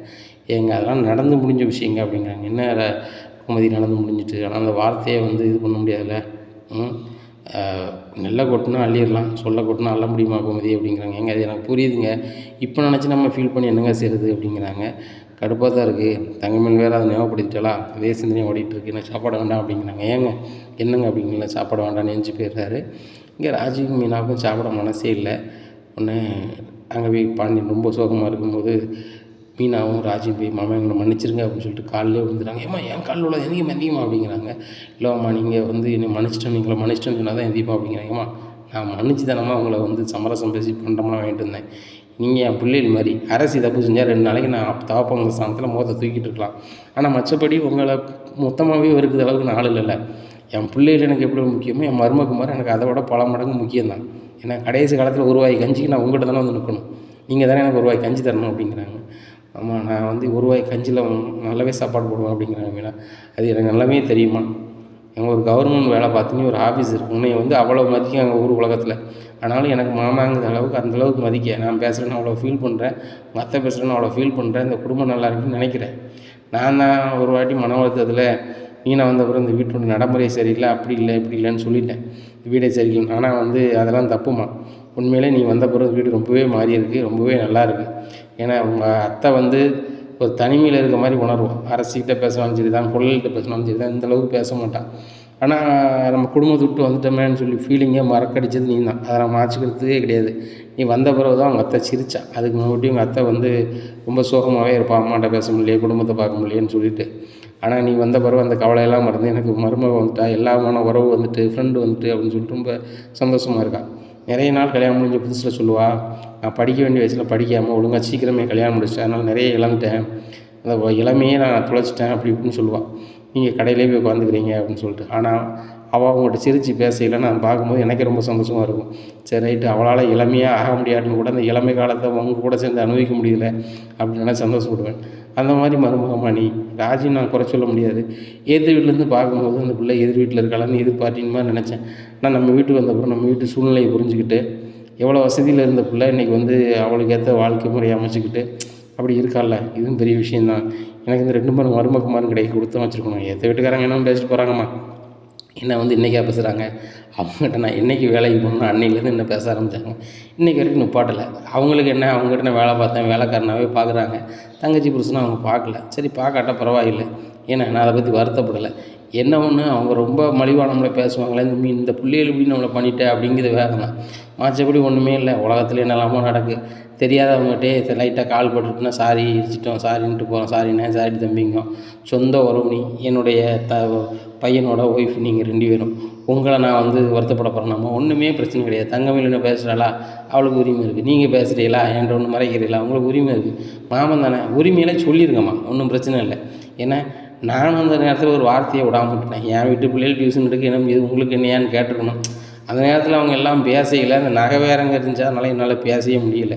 ஏங்க அதெல்லாம் நடந்து முடிஞ்ச விஷயங்க அப்படிங்கிறாங்க. என்ன கோமதி நடந்து முடிஞ்சிட்டு, ஆனால் அந்த வார்த்தையை வந்து இது பண்ண முடியாதுல்ல. நெல்லை கொட்டினா அள்ளிடலாம், சொல்ல கொட்டினா அள்ள முடியுமா கோமதி அப்படிங்கிறாங்க. ஏங்க அது எனக்கு புரியுதுங்க, இப்போ நினச்சி நம்ம ஃபீல் பண்ணி என்னங்க செய்கிறது அப்படிங்கிறாங்க. கடுப்பாக தான் இருக்குது, தங்கமேல் வேறு அதை ஞாபகப்படுத்திட்டாலா, அதே சிந்தனையும் ஓடிட்டுருக்கு, எனக்கு சாப்பாடு வேண்டாம் அப்படிங்கிறாங்க. ஏங்க என்னங்க அப்படிங்களா, சாப்பாடு வேண்டாம்னு நினச்சி போயிடுறாரு. இங்கே ராஜுவும் மீனாவுக்கும் சாப்பிட மனசே இல்லை. ஒன்று அங்கே போய் பாண்டியன் ரொம்ப சோகமாக இருக்கும்போது மீனாவும் ராஜுவும் போய் மாமா எங்களை மன்னிச்சிருங்க அப்படின்னு சொல்லிட்டு காலிலே விழுந்துறாங்க. ஏம்மா என் காலில் உள்ள எந்திரிக்கமா எந்திரிக்கமா அப்படிங்கிறாங்க. இல்லைம்மா நீங்கள் வந்து என்னை நீங்களை மன்னிச்சிட்டோன்னு சொன்னால் தான் எந்திரிப்பா அப்படிங்கிறாங்கம்மா. நான் மன்னிச்சு தானம்மா உங்களை வந்து சமரசம் பேசி பண்டம்லாம் வாங்கிட்டு இருந்தேன். நீங்கள் என் பிள்ளைகள் மாதிரி அரசி தப்பு செஞ்சால் 2 நாளைக்கு நான் தவப்பங்க ஸ்தானத்தில் முகத்தை தூக்கிட்டு இருக்கலாம். ஆனால் மற்றபடி உங்களை மொத்தமாகவே வெறுக்கிற அளவுக்கு நான் ஆள் இல்லைல்ல. என் பிள்ளைகள் எனக்கு எப்படி முக்கியமோ என் மருமக்கு மாதிரி எனக்கு அதை விட பல மடங்கு முக்கியம்தான். ஏன்னா கடைசி காலத்தில் ஒரு வாய் கஞ்சிக்கு நான் உங்கள்கிட்ட தானே வந்து நிற்கணும், நீங்கள் தானே எனக்கு ஒரு வாய் கஞ்சி தரணும் அப்படிங்கிறாங்க. ஆமாம், நான் வந்து ஒரு வாய் கஞ்சியில் நல்லாவே சாப்பாடு போடுவேன் அப்படிங்கிறாங்க மீனா. அது எனக்கு நல்லாவே தெரியுமா, எங்கள் ஒரு கவர்மெண்ட் வேலை பார்த்துன்னு ஒரு ஆஃபீஸ் இருக்குது, உன்னை வந்து அவ்வளோ மதிக்க எங்கள் ஊர் உலகத்தில். ஆனாலும் எனக்கு மாமாங்கிற அளவுக்கு அந்தளவுக்கு மதிக்க, நான் பேசுகிறேன்னு அவ்வளோ ஃபீல் பண்ணுறேன், உங்கள் அத்தை பேசுகிறேன்னு அவ்வளோ ஃபீல் பண்ணுறேன், இந்த குடும்பம் நல்லா இருக்குன்னு நினைக்கிறேன். நான் தான் ஒரு வாட்டி மன வருத்தத்தில் மீனா வந்த அப்புறம் இந்த வீட்டோட நடைமுறை சரியில்லை, அப்படி இல்லை இப்படி இல்லைன்னு சொல்லிட்டேன், வீடே சரியில்லை. ஆனால் வந்து அதெல்லாம் தப்புமா, உண்மையிலே நீ வந்த பிறகு வீடு ரொம்பவே மாறி இருக்குது, ரொம்பவே நல்லாயிருக்கு. ஏன்னா உங்கள் அத்தை வந்து ஒரு தனிமையில் இருக்க மாதிரி உணர்வோம். அரசிக்கிட்ட பேசினாலும் சரி தான், பிள்ளைகிட்ட பேசினாலும் சரி தான், இந்தளவுக்கு பேச மாட்டான். ஆனால் நம்ம குடும்பத்தை விட்டு வந்துட்டோமேன்னு சொல்லி ஃபீலிங்கே மறக்கடிச்சது நீ தான், அதை நான் மாற்றிக்கிறதுக்கே கிடையாது. நீ வந்த பிறகு தான் அவங்க அத்தை சிரித்தா. அதுக்கு முன்னாடி உங்கள் அத்தை வந்து ரொம்ப சோகமாகவே இருப்பாள், அம்மாட்ட பேச முடியலையே, குடும்பத்தை பார்க்க முடியலையேன்னு சொல்லிட்டு. ஆனால் நீ வந்த பிறகு அந்த கவலையெல்லாம் மறந்து எனக்கு மருமக வந்துட்டா, எல்லாமான உறவு வந்துட்டு, ஃப்ரெண்டு வந்துட்டு அப்படின்னு சொல்லிட்டு ரொம்ப சந்தோஷமாக இருக்காள். நிறைய நாள் கல்யாணம் முடிஞ்ச புதுசில் சொல்லுவாள், நான் படிக்க வேண்டிய வயசில் படிக்காமல் ஒழுங்காக சீக்கிரமே கல்யாணம் முடிச்சிட்டேன், அதனால் நிறைய இழந்துட்டேன், அந்த இளமையே நான் தொலைச்சிட்டேன் அப்படி இப்படின்னு சொல்லுவாள். நீங்கள் கடையிலே போய் உட்காந்துக்கிறீங்க அப்படின்னு சொல்லிட்டு. ஆனால் அவள் அவங்கள்ட்ட சிரித்து பேசையில் நான் பார்க்கும்போது எனக்கே ரொம்ப சந்தோஷமாக இருக்கும். சரி ரைட்டு, அவளால் இளமையாக ஆக முடியாதுன்னு கூட அந்த இளமை காலத்தை அவங்க கூட சேர்ந்து அனுபவிக்க முடியல அப்படின்னு நான் சந்தோஷப்படுவேன். அந்த மாதிரி மருமகமாக நீ ராஜி நான் குறை சொல்ல முடியாது. எதிர் வீட்டிலேருந்து பார்க்கும்போது அந்த பிள்ளை எதிர் வீட்டில் இருக்காளான்னு எதிர்பார்ட்டின்னு மாதிரி நினச்சேன். ஆனால் நம்ம வீட்டுக்கு வந்தப்பறம் நம்ம வீட்டு சூழ்நிலையை புரிஞ்சுக்கிட்டு, எவ்வளோ வசதியில் இருந்த பிள்ளை இன்றைக்கி வந்து அவளுக்கு ஏற்ற வாழ்க்கை முறையை அமைச்சிக்கிட்டு அப்படி இருக்கால, இதுவும் பெரிய விஷயந்தான். எனக்கு இந்த 2 மருமகமாரும் கிடைக்க கொடுத்து வச்சுருக்கணும். எத்த வீட்டுக்காரங்க என்ன பேசிட்டு போகிறாங்கம்மா, என்ன வந்து இன்றைக்கா பேசுகிறாங்க, அவங்ககிட்ட நான் என்றைக்கு வேலைக்கு போகணுன்னா அன்றைக்கிலேருந்து என்ன பேச ஆரம்பித்தாங்க, இன்றைக்கி வரைக்கும் நிப்பாட்டலை. அவங்களுக்கு என்ன, அவங்ககிட்ட நான் வேலை பார்த்தேன், வேலைக்காரனாகவே பார்க்குறாங்க, தங்கச்சி புருஷனும் அவங்க பார்க்கல. சரி பார்க்காட்டா பரவாயில்லை, ஏன்னா நான் அதை பற்றி வருத்தப்படலை. என்ன ஒன்று, அவங்க ரொம்ப மலிவாக நம்மளை பேசுவாங்களே, இந்த பிள்ளைகள் இப்படி நம்மளை பண்ணிட்டேன் அப்படிங்கிறது வேகம் தான், மற்றபடி ஒன்றுமே இல்லை. உலகத்தில் என்னெல்லாமோ நடக்கு, தெரியாதவங்ககிட்டே லைட்டாக கால் போட்டுட்டுனா சாரி இடிச்சிட்டோம், சாரின்ட்டு போகிறோம், சாரிண்ணே சாரி தம்பிங்க, சொந்த உறவு நீ, என்னுடைய பையனோட ஒய்ஃப், நீங்கள் 2 பேரும், உங்களை நான் வந்து வருத்தப்பட போகிறேன்னாமா, ஒன்றுமே பிரச்சனை கிடையாது. தங்கமேல் என்ன பேசுகிறாளா, அவளுக்கு உரிமை இருக்குது, நீங்கள் பேசுகிறீங்களா, என்கிட்ட ஒன்று மறைக்கிறீங்களா, உங்களுக்கு உரிமை இருக்குது, மாமன் தானே, உரிமையில சொல்லியிருங்கம்மா, ஒன்றும் பிரச்சனை இல்லை. ஏன்னா நானும் அந்த நேரத்தில் ஒரு வார்த்தையை விடாமல் விட்டுட்டேன், என் வீட்டு பிள்ளைகள் டியூஷன் எடுக்க என்ன இது உங்களுக்கு என்னையான்னு கேட்டிருக்கணும். அந்த நேரத்தில் அவங்க எல்லாம் பேசையில் அந்த நகை வேறங்க இருந்துச்சு, அதனால் என்னால் பேசவே முடியல.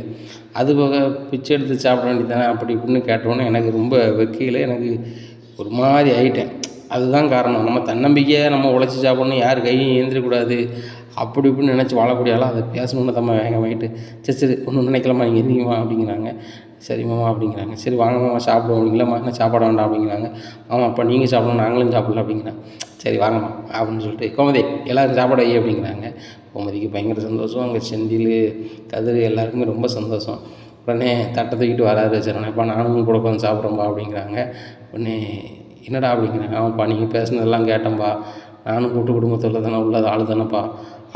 அது போக பிச்சை எடுத்து சாப்பிட வேண்டியது தானே அப்படி இப்படின்னு கேட்டோன்னே எனக்கு ரொம்ப வெக்கையில் எனக்கு ஒரு மாதிரி ஆகிட்டேன். அதுதான் காரணம். நம்ம தன்னம்பிக்கையாக நம்ம உழைச்சி சாப்பிட்ணும், யார் கையும் ஏந்திரக்கூடாது அப்படி இப்படின்னு நினச்சி வாழக்கூடியாலும் அதை பேசணுன்னு நம்ம வேகமாகிட்டு சரி ஒன்றும் நினைக்கலாமா, நீங்கள் எந்திரிங்கம்மா அப்படிங்கிறாங்க. சரி மாமா அப்படிங்கிறாங்க. சரி வாங்க மாமா சாப்பிடுவோம். இல்லைம்மா என்ன சாப்பிட வேண்டாம் அப்படிங்கிறாங்க. ஆமாம் அப்போ நீங்கள் சாப்பிடணும், நாங்களும் சாப்பிடல அப்படிங்கிறாங்க. சரி வாங்கம்மா அப்படின்னு சொல்லிட்டு கோமதி எல்லோரும் சாப்பாடு வை அப்படிங்கிறாங்க. கோமதிக்கு பயங்கர சந்தோஷம், அங்கே செந்தில் கதிர் எல்லாருக்குமே ரொம்ப சந்தோஷம். உடனே தட்டை தூக்கிட்டு வராரு சரவணப்பா, நானும் கூட உட்காந்து சாப்பிட்றேன்ப்பா அப்படிங்கிறாங்க. உடனே என்னடா அப்படிங்கிறாங்க. ஆமாப்பா நீங்கள் பேசுனதெல்லாம் கேட்டேன்ப்பா, நானும் கூட்டு குடும்பத்தில் தானே உள்ளது ஆள் தானேப்பா,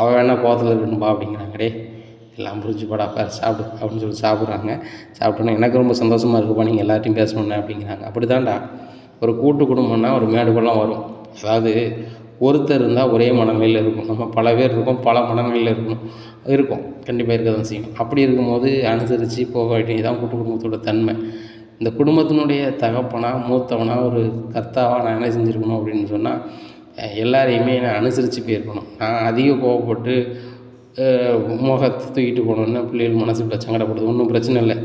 அவள் வேணா கோவத்தில் இருக்கணும்ப்பா அப்படிங்கிறாங்க. டே எல்லாம் புரிஞ்சுப்பாடா பேர் சாப்பிடு அப்படின்னு சொல்லி சாப்பிட்றாங்க. சாப்பிட்டோன்னே எனக்கு ரொம்ப சந்தோஷமாக இருக்குப்பா நீங்கள் எல்லார்ட்டையும் பேசணுன்னே அப்படிங்கிறாங்க. அப்படி தான்டா ஒரு கூட்டு குடும்பம்னா ஒரு மேடுபள்ளம் வரும். அதாவது ஒருத்தர் இருந்தால் ஒரே மனநிலையில் இருக்கும், நம்ம பல பேர் இருக்கோம், பல மனநிலையில் இருக்கும் கண்டிப்பாக இருக்க தான் செய்யும். அப்படி இருக்கும்போது அனுசரித்து போக வேண்டியதுதான் கூட்டு குடும்பத்தோட தன்மை. இந்த குடும்பத்தினுடைய தகப்பனாக மூத்தவனாக ஒரு கர்த்தாவாக நான் என்ன செஞ்சுருக்கணும் அப்படின்னு சொன்னால் எல்லாரையுமே நான் அனுசரித்து போயிருக்கணும். நான் அதிக கோவப்பட்டு முகத்தை தூக்கிட்டு போனோன்னா பிள்ளைகள் மனசுக்குள்ள சங்கடப்படுது. ஒன்றும் பிரச்சனை இல்லை,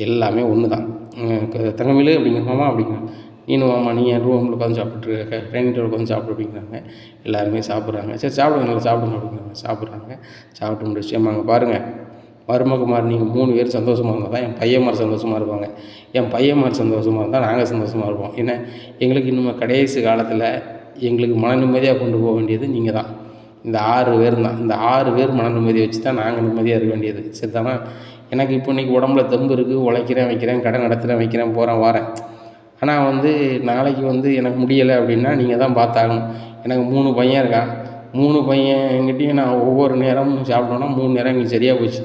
எல்லாமே ஒன்று தான். தங்கமேலு அப்படிங்கிற மாமா அப்படிங்கிற நீனும் மாமா நீ என் ரூமில் உட்காந்து சாப்பிட்ருக்க, டைனிங் டேபிள் உட்காந்து சாப்பிடு அப்படிங்கிறாங்க. எல்லாருமே சாப்பிட்றாங்க. சரி சாப்பிடுங்க நல்லா சாப்பிடுங்க அப்படிங்கிறாங்க. சாப்பிட்றாங்க. சாப்பிட்டு முடிச்சு அங்கே பாருங்கள் மருமகமார் நீங்கள் 3 பேர் சந்தோஷமாக இருந்தால் தான் என் பையன்மார் சந்தோஷமாக இருப்பாங்க, என் பையன்மார் சந்தோஷமாக இருந்தால் நாங்கள் சந்தோஷமாக இருப்போம். ஏன்னா எங்களுக்கு இன்னும் கடைசி காலத்தில் எங்களுக்கு மன நிம்மதியாக கொண்டு போக வேண்டியது நீங்கள் தான். இந்த 6 பேர் தான். இந்த 6 பேர் மன நிம்மதியை வச்சு தான் நாங்கள் நிம்மதியாக இருக்க வேண்டியது. சரி தானே? எனக்கு இப்போ இன்றைக்கி உடம்புல தெம்பு இருக்குது, உழைக்கிறேன் வைக்கிறேன், கடை நடத்துகிறேன் வைக்கிறேன், போகிறேன் வாரேன். ஆனால் நாளைக்கு எனக்கு முடியலை அப்படின்னா நீங்கள் தான் பார்த்தாகணும். எனக்கு 3 பையன் இருக்கான். 3 பையன்கிட்டையும் நான் ஒவ்வொரு நேரமும் சாப்பிட்டோன்னா 3 நேரம் எங்களுக்கு சரியாக போச்சு.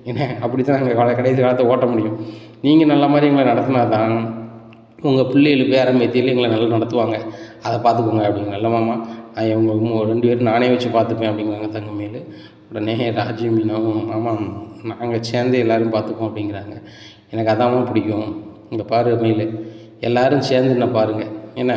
ஏன்னா அப்படி தான் நாங்கள் கடைசி காலத்தை ஓட்ட முடியும். நீங்கள் நல்ல மாதிரி எங்களை நடத்தினா தான் உங்கள் பிள்ளைகள் பேரன் பேத்தியில் எங்களை நல்லா நடத்துவாங்க. அதை பார்த்துக்கோங்க அப்படிங்க. நல்ல மாமா நான் இவங்க 2 பேரும் நானே வச்சு பார்த்துப்பேன் அப்படிங்கிறாங்க தங்கமேலு. உடனே ராஜி மீனாவும் மாமா நாங்கள் சேர்ந்து எல்லோரும் பார்த்துப்போம் அப்படிங்கிறாங்க. எனக்கு அதாம்மா பிடிக்கும். இங்கே பாரு மயில் எல்லோரும் சேர்ந்து என்ன பாருங்கள், என்ன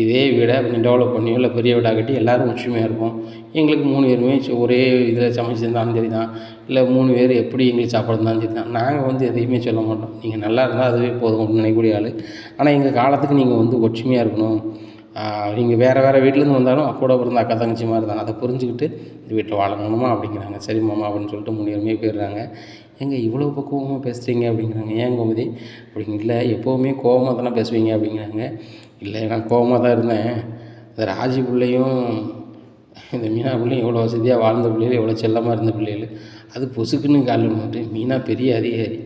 இதே வீடை கொஞ்சம் டெவலப் பண்ணியோ இல்லை பெரிய வீடாக கட்டி எல்லோரும் ஒற்றுமையாக இருப்போம். எங்களுக்கு 3 பேருமே ஒரே இதில் சமைச்சிருந்தாலும் சரி தான், இல்லை 3 பேர் எப்படி எங்களுக்கு சாப்பாடு இருந்தாலும் சரி தான், நாங்கள் எதையுமே சொல்ல மாட்டோம். நீங்கள் நல்லா இருந்தால் அதுவே போதும் நினைக்கக்கூடிய ஆள். ஆனால் எங்கள் காலத்துக்கு நீங்கள் ஒற்றுமையாக இருக்கணும். நீங்கள் வேறு வீட்டிலேருந்து வந்தாலும் கூட பிறந்த அக்கா தங்கச்சி மாதிரி தான், அதை புரிஞ்சுக்கிட்டு இந்த வீட்டில் வாழணுமா அப்படிங்கிறாங்க. சரி மாமா அப்படின்னு சொல்லிட்டு 3 பேருமே போயிடுறாங்க. ஏங்க இவ்வளோ பக்குவமாக பேசுகிறீங்க அப்படிங்கிறாங்க. ஏன் கோமதி அப்படிங்க. இல்லை எப்போவுமே கோவமாக தானே பேசுவீங்க அப்படிங்கிறாங்க. இல்லை நான் கோவமாக தான் இருந்தேன். இந்த ராஜி பிள்ளையும் இந்த மீனா பிள்ளையும் எவ்வளோ வசதியாக வாழ்ந்த பிள்ளைகள், எவ்வளோ செல்லமாக இருந்த பிள்ளைகள், அது பொசுக்குன்னு கால் வந்துட்டு மீனா பெரிய அதிகாரி,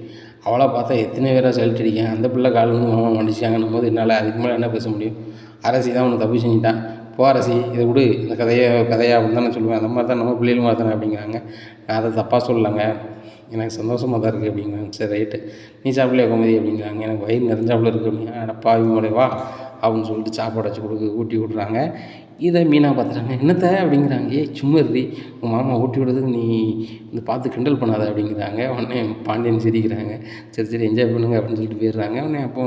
அவளை பார்த்தா எத்தனை பேராக சல்ட் அடிக்கேன், அந்த பிள்ளை கால் வந்து மாமா மன்னிச்சாங்கன்னும் போது என்னால் அதுக்கு மேலே என்ன பேச முடியும். அரசி தான் ஒன்று தப்பு செஞ்சுட்டான், போ அரசி இதை விடு, இந்த கதையாக அப்படின்னு தான் நான் சொல்லுவேன். அந்த மாதிரி தான் நம்ம பிள்ளைகள் மாற்றினேன் அப்படிங்கிறாங்க. நான் அதை தப்பாக சொல்லலைங்க, எனக்கு சந்தோஷமாக தான் இருக்குது அப்படிங்கிறாங்க. சரி ரைட்டு நீ சாப்பிடலையா கோமதி அப்படிங்கிறாங்க. எனக்கு வயிறு நிறைஞ்சாப்புல இருக்குது அப்படிங்க. அடப்பா இவங்களே வா அப்படின்னு சொல்லிட்டு சாப்பாடு வச்சு ஊட்டி விட்றாங்க. இதை மீனா பார்த்துட்டாங்க. என்னத்த அப்படிங்கிறாங்க. சும்மா இருடி உங்கள் மாமா ஊட்டி விடுறதுக்கு நீ இந்த பார்த்து கிண்டல் பண்ணாத அப்படிங்கிறாங்க. உடனே பாண்டியன் சிரிக்கிறாங்க. சரி என்ஜாய் பண்ணுங்க அப்படின்னு சொல்லிட்டு போயிடுறாங்க. உடனே அப்போ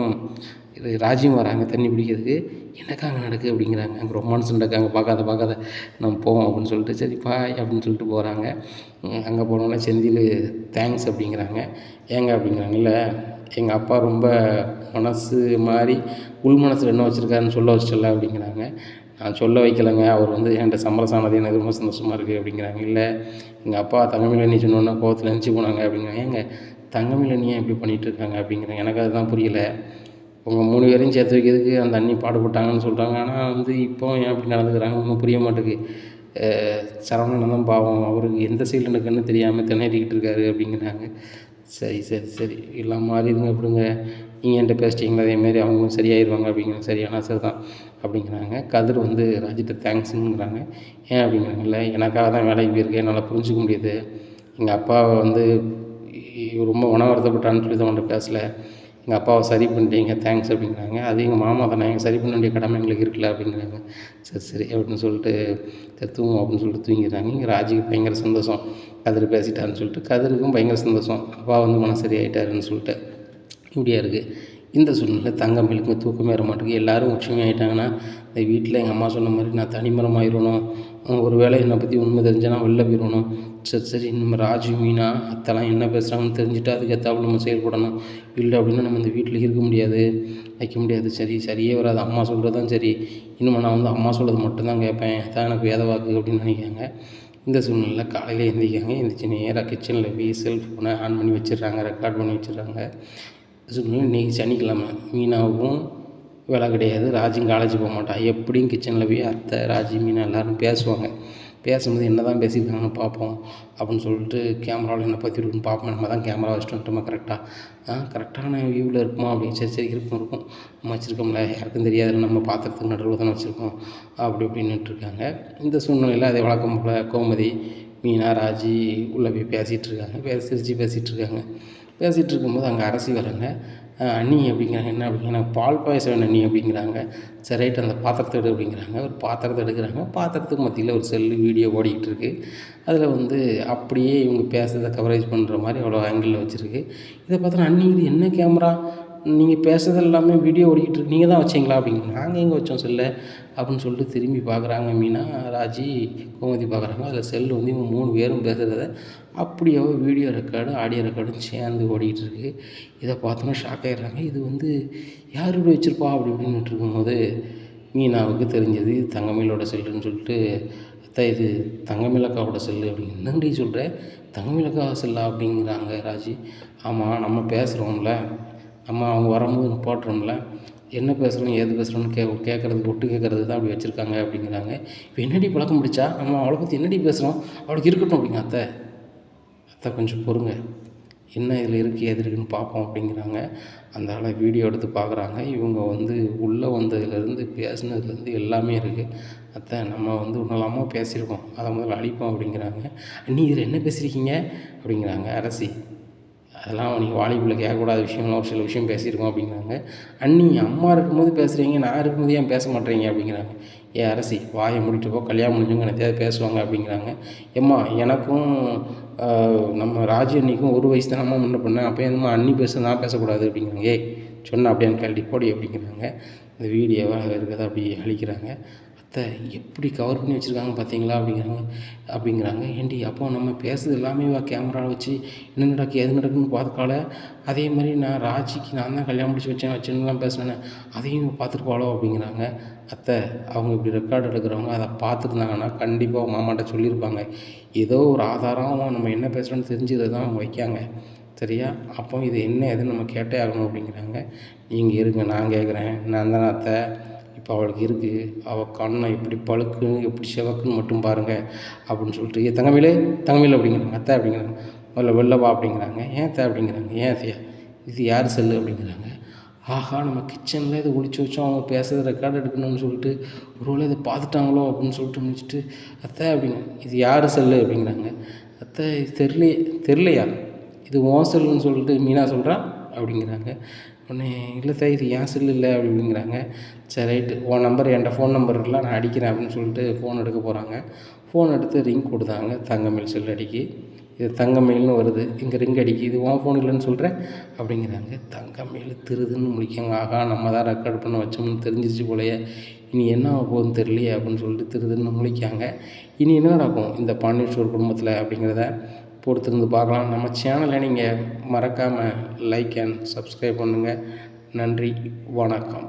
ராஜியும் வராங்க தண்ணி பிடிக்கிறதுக்கு. என்னக்கா அங்கே நடக்குது அப்படிங்கிறாங்க. அங்கே ரொமான்ஸ் நடக்காங்க, பார்க்காத நம்ம போவோம் அப்படின்னு சொல்லிட்டு சரி பாய் அப்படின்னு சொல்லிட்டு போகிறாங்க. அங்கே போனோன்னே செந்தில் தேங்க்ஸ் அப்படிங்கிறாங்க. ஏங்க அப்படிங்கிறாங்க. இல்லை எங்கள் அப்பா ரொம்ப மனசு மாதிரி உள் மனசில் என்ன வச்சுருக்காருன்னு சொல்ல வச்சிட்டல அப்படிங்கிறாங்க. நான் சொல்ல வைக்கலைங்க, அவர் என்கிட்ட சமரசானது எனக்கு ரொம்ப சந்தோஷமாக இருக்குது அப்படிங்கிறாங்க. இல்லை எங்கள் அப்பா தங்கமேலு சொன்னோன்னா கோவத்தில் நினச்சி போனாங்க அப்படிங்கிறாங்க. ஏங்க தங்கமேலு ஏன் இப்படி பண்ணிகிட்ருக்காங்க அப்படிங்கிறாங்க. எனக்கு அதுதான் புரியலை. உங்கள் 3 பேரையும் சேர்த்து வைக்கிறதுக்கு அந்த அண்ணி பாடுபட்டாங்கன்னு சொல்கிறாங்க. ஆனால் இப்போ ஏன் அப்படி நடந்துக்கிறாங்க ஒன்றும் புரிய மாட்டேங்குது. சரவணன் தான் பாவம், அவருக்கு எந்த சைடில் இருக்குன்னு தெரியாமல் திணறிக்கிட்டு இருக்காரு அப்படிங்கிறாங்க. சரி எல்லாம் மாறிடுங்க அப்படிங்க. நீங்கள் என்கிட்ட பேசிட்டீங்களா அதேமாரி அவங்களும் சரியாயிடுவாங்க அப்படிங்கிறாங்க. சரியான சரி தான் அப்படிங்கிறாங்க. கதிர் ராஜிட்ட தேங்க்ஸுங்கிறாங்க. ஏன் அப்படிங்கிறாங்க. இல்லை எனக்காக தான் வேலைக்கு போயிருக்கேன், என்னால் புரிஞ்சிக்க முடியுது. எங்கள் அப்பாவை ரொம்ப மன வருத்தப்பட்டான்னு சொல்லி தான் அவன்கிட்ட பேசலை. எங்கள் அப்பாவை சரி பண்ணிட்டீங்க தேங்க்ஸ் அப்படிங்கிறாங்க. அது எங்கள் மாமா தானே, எங்கள் சரி பண்ண வேண்டிய கடமை எங்களுக்கு இருக்குல்ல அப்படிங்கிறாங்க. சரி அப்படின்னு சொல்லிட்டு தூங்குவோம் அப்படின்னு சொல்லிட்டு தூங்கிடுறாங்க. இங்கே ராஜிக்கு பயங்கர சந்தோஷம், கதிர் பேசிட்டாருன்னு சொல்லிட்டு. கதிருக்கும் பயங்கர சந்தோஷம், அப்பா மனசு சரியாயிட்டாருன்னு சொல்லிட்டு. இப்படியா இருக்குது இந்த சூழ்நிலை. தங்கமேலுக்கு தூக்கமே வர மாட்டேங்குது. எல்லோரும் ஒற்றுமையாகிட்டாங்கன்னா இந்த வீட்டில் எங்கள் அம்மா சொன்ன மாதிரி நான் தனிமரமாயிடணும், ஒரு வேளை என்னை பற்றி உண்மை தெரிஞ்சால் நான் வெளில போயிடணும். சரி நம்ம ராஜு, மீனா, அத்தைலாம் என்ன பேசுகிறாங்கன்னு தெரிஞ்சுட்டு அதுக்கேற்றாப்புல நம்ம செயல்படணும். இல்லை அப்படின்னா நம்ம இந்த வீட்டில் இருக்க முடியாது, வைக்க முடியாது. சரியே வராது. அம்மா சொல்கிறது தான் சரி. இனிமேல் நான் வந்து அம்மா சொல்கிறது மட்டும்தான் கேட்பேன். அதான் எனக்கு வேத வாக்கு அப்படின்னு நினைக்கிறாங்க. இந்த சூழ்நிலையில் காலையில் எழுந்திரிக்காங்க. எழுந்திரிச்சு நேராக கிச்சனில் போய் செல்ஃபோனை ஆன் பண்ணி வச்சிடுறாங்க, ரெக்கார்ட் பண்ணி வச்சிடுறாங்க. சூழ்நிலை இன்றைக்கி சனிக்கிழமை. மீனாவுக்கும் வேலை கிடையாது. ராஜும் காலேஜ் போக மாட்டான். எப்படியும் கிச்சனில் போய் அத்தை, ராஜி, மீனா எல்லோரும் பேசுவாங்க. பேசும்போது என்ன தான் பேசியிருக்காங்கன்னு பார்ப்போம் அப்படின்னு சொல்லிட்டு கேமராவில் என்ன பற்றி இருக்குன்னு பார்ப்போம். நம்ம தான் கேமரா வச்சுட்டு வந்துட்டோமா கரெக்டான வியூவில் இருக்குமா அப்படின்னு. சரி இருக்கும் நம்ம வச்சுருக்கோம்ல, யாருக்கும் தெரியாது, நம்ம பாத்திரத்துக்கு நடுவில் தானே வச்சுருக்கோம் அப்படி இப்படின்னுட்டுருக்காங்க. இந்த சூழ்நிலையில் அதை வழக்கம் போல் கோமதி, மீனா, ராஜி உள்ளே போய் பேசிகிட்டு இருக்காங்க. சிரித்து பேசிகிட்டு இருக்கும்போது அங்கே அரசி வராங்க. அண்ணி அப்படிங்கிறாங்க. என்ன அப்படிங்கிறாங்க? பால் பாயசம் வேணும் அண்ணி அப்படிங்கிறாங்க. சரி ரைட், அந்த பாத்திரத்தை எடு அப்படிங்கிறாங்க. ஒரு பாத்திரத்தை எடுக்கிறாங்க. பாத்திரத்துக்கு மத்தியில் ஒரு செல்லு வீடியோ ஓடிக்கிட்டு இருக்குது. அதில் வந்து அப்படியே இவங்க பேசுகிறத கவரேஜ் பண்ணுற மாதிரி அவ்வளோ ஆங்கிளில் வச்சுருக்கு. இதை பார்த்தோன்னா, அண்ணி இது என்ன கேமரா, நீங்கள் பேசுகிறது எல்லாமே வீடியோ ஓடிக்கிட்டு இருக்கு, நீங்கள் தான் வச்சிங்களா அப்படிங்க. நாங்கள் எங்கே வச்சோம் செல்லை அப்படின்னு சொல்லிட்டு திரும்பி பார்க்குறாங்க. மீனா, ராஜி, கோமதி பார்க்குறாங்க. அதில் செல்லு வந்து இவங்க 3 பேரும் பேசுகிறத அப்படியே வீடியோ ரெக்கார்டு, ஆடியோ ரெக்கார்டும் சேர்ந்து ஓடிக்கிட்டு இருக்குது. இதை பார்த்தோன்னா ஷாக் ஆகிடுறாங்க. இது வந்து யார் இப்படி வச்சுருப்பா அப்படி இப்படின்னுட்டு இருக்கும்போது மீனாவுக்கு தெரிஞ்சது தங்கமயிலோட செல்லுன்னு சொல்லிட்டு, அத்தை இது தங்கமயிலக்காவோட செல்லு அப்படின்னு. என்னடி சொல்கிறேன், தங்கமயிலக்கா செல்லா அப்படிங்கிறாங்க ராஜி. ஆமாம், நம்ம பேசுகிறோம்ல, நம்ம அவங்க வரும்போது போட்டுறோம்ல, என்ன பேசுகிறோம் ஏது பேசுகிறோன்னு கேட்குறதுக்கு ஒட்டு கேட்குறது தான் அப்படி வச்சுருக்காங்க அப்படிங்கிறாங்க. இப்போ என்னடி பழக்கம் பிடிச்சா, நம்ம அவளை பற்றி என்னடி பேசுகிறோம், அவளுக்கு இருக்கட்டும் அப்படிங்க. அத்தை கொஞ்சம் பொறுங்க, என்ன இதில் இருக்குது ஏது இருக்குதுன்னு பார்ப்போம் அப்படிங்கிறாங்க. அந்த ஆளை வீடியோ எடுத்து பார்க்குறாங்க. இவங்க வந்து உள்ளே வந்ததுலேருந்து பேசுனதுலேருந்து எல்லாமே இருக்குது. அத்தை நம்ம வந்து ஒன்றலாமோ பேசியிருக்கோம், அதை முதல்ல அழிப்போம் அப்படிங்கிறாங்க. அண்ணி இதில் என்ன பேசியிருக்கீங்க அப்படிங்கிறாங்க அரசி. அதெல்லாம் நீங்கள் வாலிபுல கேட்கக்கூடாத விஷயம்லாம் ஒரு சில விஷயம் பேசியிருக்கோம் அப்படிங்கிறாங்க. அண்ணி அம்மா இருக்கும்போது பேசுகிறீங்க, நான் இருக்கும்போது ஏன் பேச மாட்டேறீங்க அப்படிங்கிறாங்க. அரசி வாயை மூடிட்டு போ, கல்யாணம் முடிஞ்சவங்க எனத்தையாவது பேசுவாங்க அப்படிங்கிறாங்க. ஏம்மா எனக்கும் நம்ம ராஜி அண்ணிக்கும் 1 வயசு தானம்மா முன்ன பண்ணேன், அப்போ என்னம்மா அண்ணி பேச நான் பேசக்கூடாது அப்படிங்கிறாங்க. சொன்ன அப்படியே கழட்டி போடி அப்படிங்கிறாங்க. இந்த வீடியோவை இருக்கிறத அப்படி அழிக்கிறாங்க. அத்தை எப்படி கவர் பண்ணி வச்சுருக்காங்க பார்த்தீங்களா அப்படிங்கிறாங்க. ஏண்டி அப்போ நம்ம பேசுறது எல்லாமே கேமராவில் வச்சு என்ன நடக்கு எது நடக்குன்னு பார்த்துக்கால, அதே மாதிரி நான் ராஜிக்கு நான் தான் கல்யாணம் முடிச்சு வச்சேன்னுலாம் பேசினேன், அதையும் பார்த்துருப்பாளோ அப்படிங்கிறாங்க. அத்தை அவங்க இப்படி ரெக்கார்டு எடுக்கிறவங்க அதை பார்த்துருந்தாங்கன்னா கண்டிப்பாக அவங்க மாமாட்ட சொல்லியிருப்பாங்க. ஏதோ ஒரு ஆதாரம் நம்ம என்ன பேசுகிறோன்னு தெரிஞ்சதை தான் அவங்க வைக்காங்க. சரியா, அப்போ இது என்ன எதுன்னு நம்ம கேட்டே ஆகணும் அப்படிங்கிறாங்க. நீங்கள் இருங்க, நான் கேட்குறேன். நான் தானே அத்தை, இப்போ அவளுக்கு இருக்குது, அவள் கண்ணை எப்படி பழுக்குன்னு எப்படி சிவக்குன்னு மட்டும் பாருங்கள் அப்படின்னு சொல்லிட்டு, தங்கமயிலே அப்படிங்கிறாங்க. அத்தை அப்படிங்கிறாங்க. முதல்ல வெளில வா அப்படிங்கிறாங்க. ஏன் அத்தை அப்படிங்கிறாங்க. ஏன் அத்தையா, இது யார் செல்லு அப்படிங்கிறாங்க. ஆஹா, நம்ம கிச்சனில் இதை ஒழிச்சு வச்சோம், அவங்க பேசுகிறத ரெக்கார்டு எடுக்கணும்னு சொல்லிட்டு ஒருவேளை இதை பார்த்துட்டாங்களோ அப்படின்னு சொல்லிட்டு முடிச்சுட்டு, அத்தை அப்படிங்க இது யார் செல்லு அப்படிங்கிறாங்க. அத்தை இது தெரிலையா, இது உன் செல்லுன்னு சொல்லிட்டு மீனா சொல்கிறா அப்படிங்கிறாங்க. உடனே இல்லை சார் இது ஏன் செல்லு இல்லை அப்படிங்கிறாங்க. சரி ரைட்டு, உன் நம்பர் என்கிட்ட ஃபோன் நம்பர் இருக்குல்ல, நான் அடிக்கிறேன் அப்படின்னு சொல்லிட்டு ஃபோன் எடுக்க போகிறாங்க. ஃபோன் எடுத்து ரிங் கொடுத்தாங்க. தங்கமயில் செல் அடிக்கி. இது தங்கமயில்னு வருது, இங்கே ரிங் அடிக்கி, இது உன் ஃபோன் இல்லைன்னு சொல்கிறேன் அப்படிங்கிறாங்க. தங்கமயில் திருதுன்னு முடிக்காங்க. ஆகா, நம்ம தான் ரெக்கார்ட் பண்ண வச்சோம்னு தெரிஞ்சிருச்சு போலையே, இனி என்ன ஆக போகுதுன்னு தெரியலையே அப்படின்னு சொல்லிட்டு திருதுன்னு முழிக்காங்க. இனி என்ன நடக்கும் இந்த பாண்டியன் ஸ்டோர் குடும்பத்தில் அப்படிங்கிறத பொறுத்திருந்து பார்க்கலாம். நம்ம சேனலை நீங்கள் மறக்காமல் லைக் அண்ட் சப்ஸ்கிரைப் பண்ணுங்கள். நன்றி, வணக்கம்.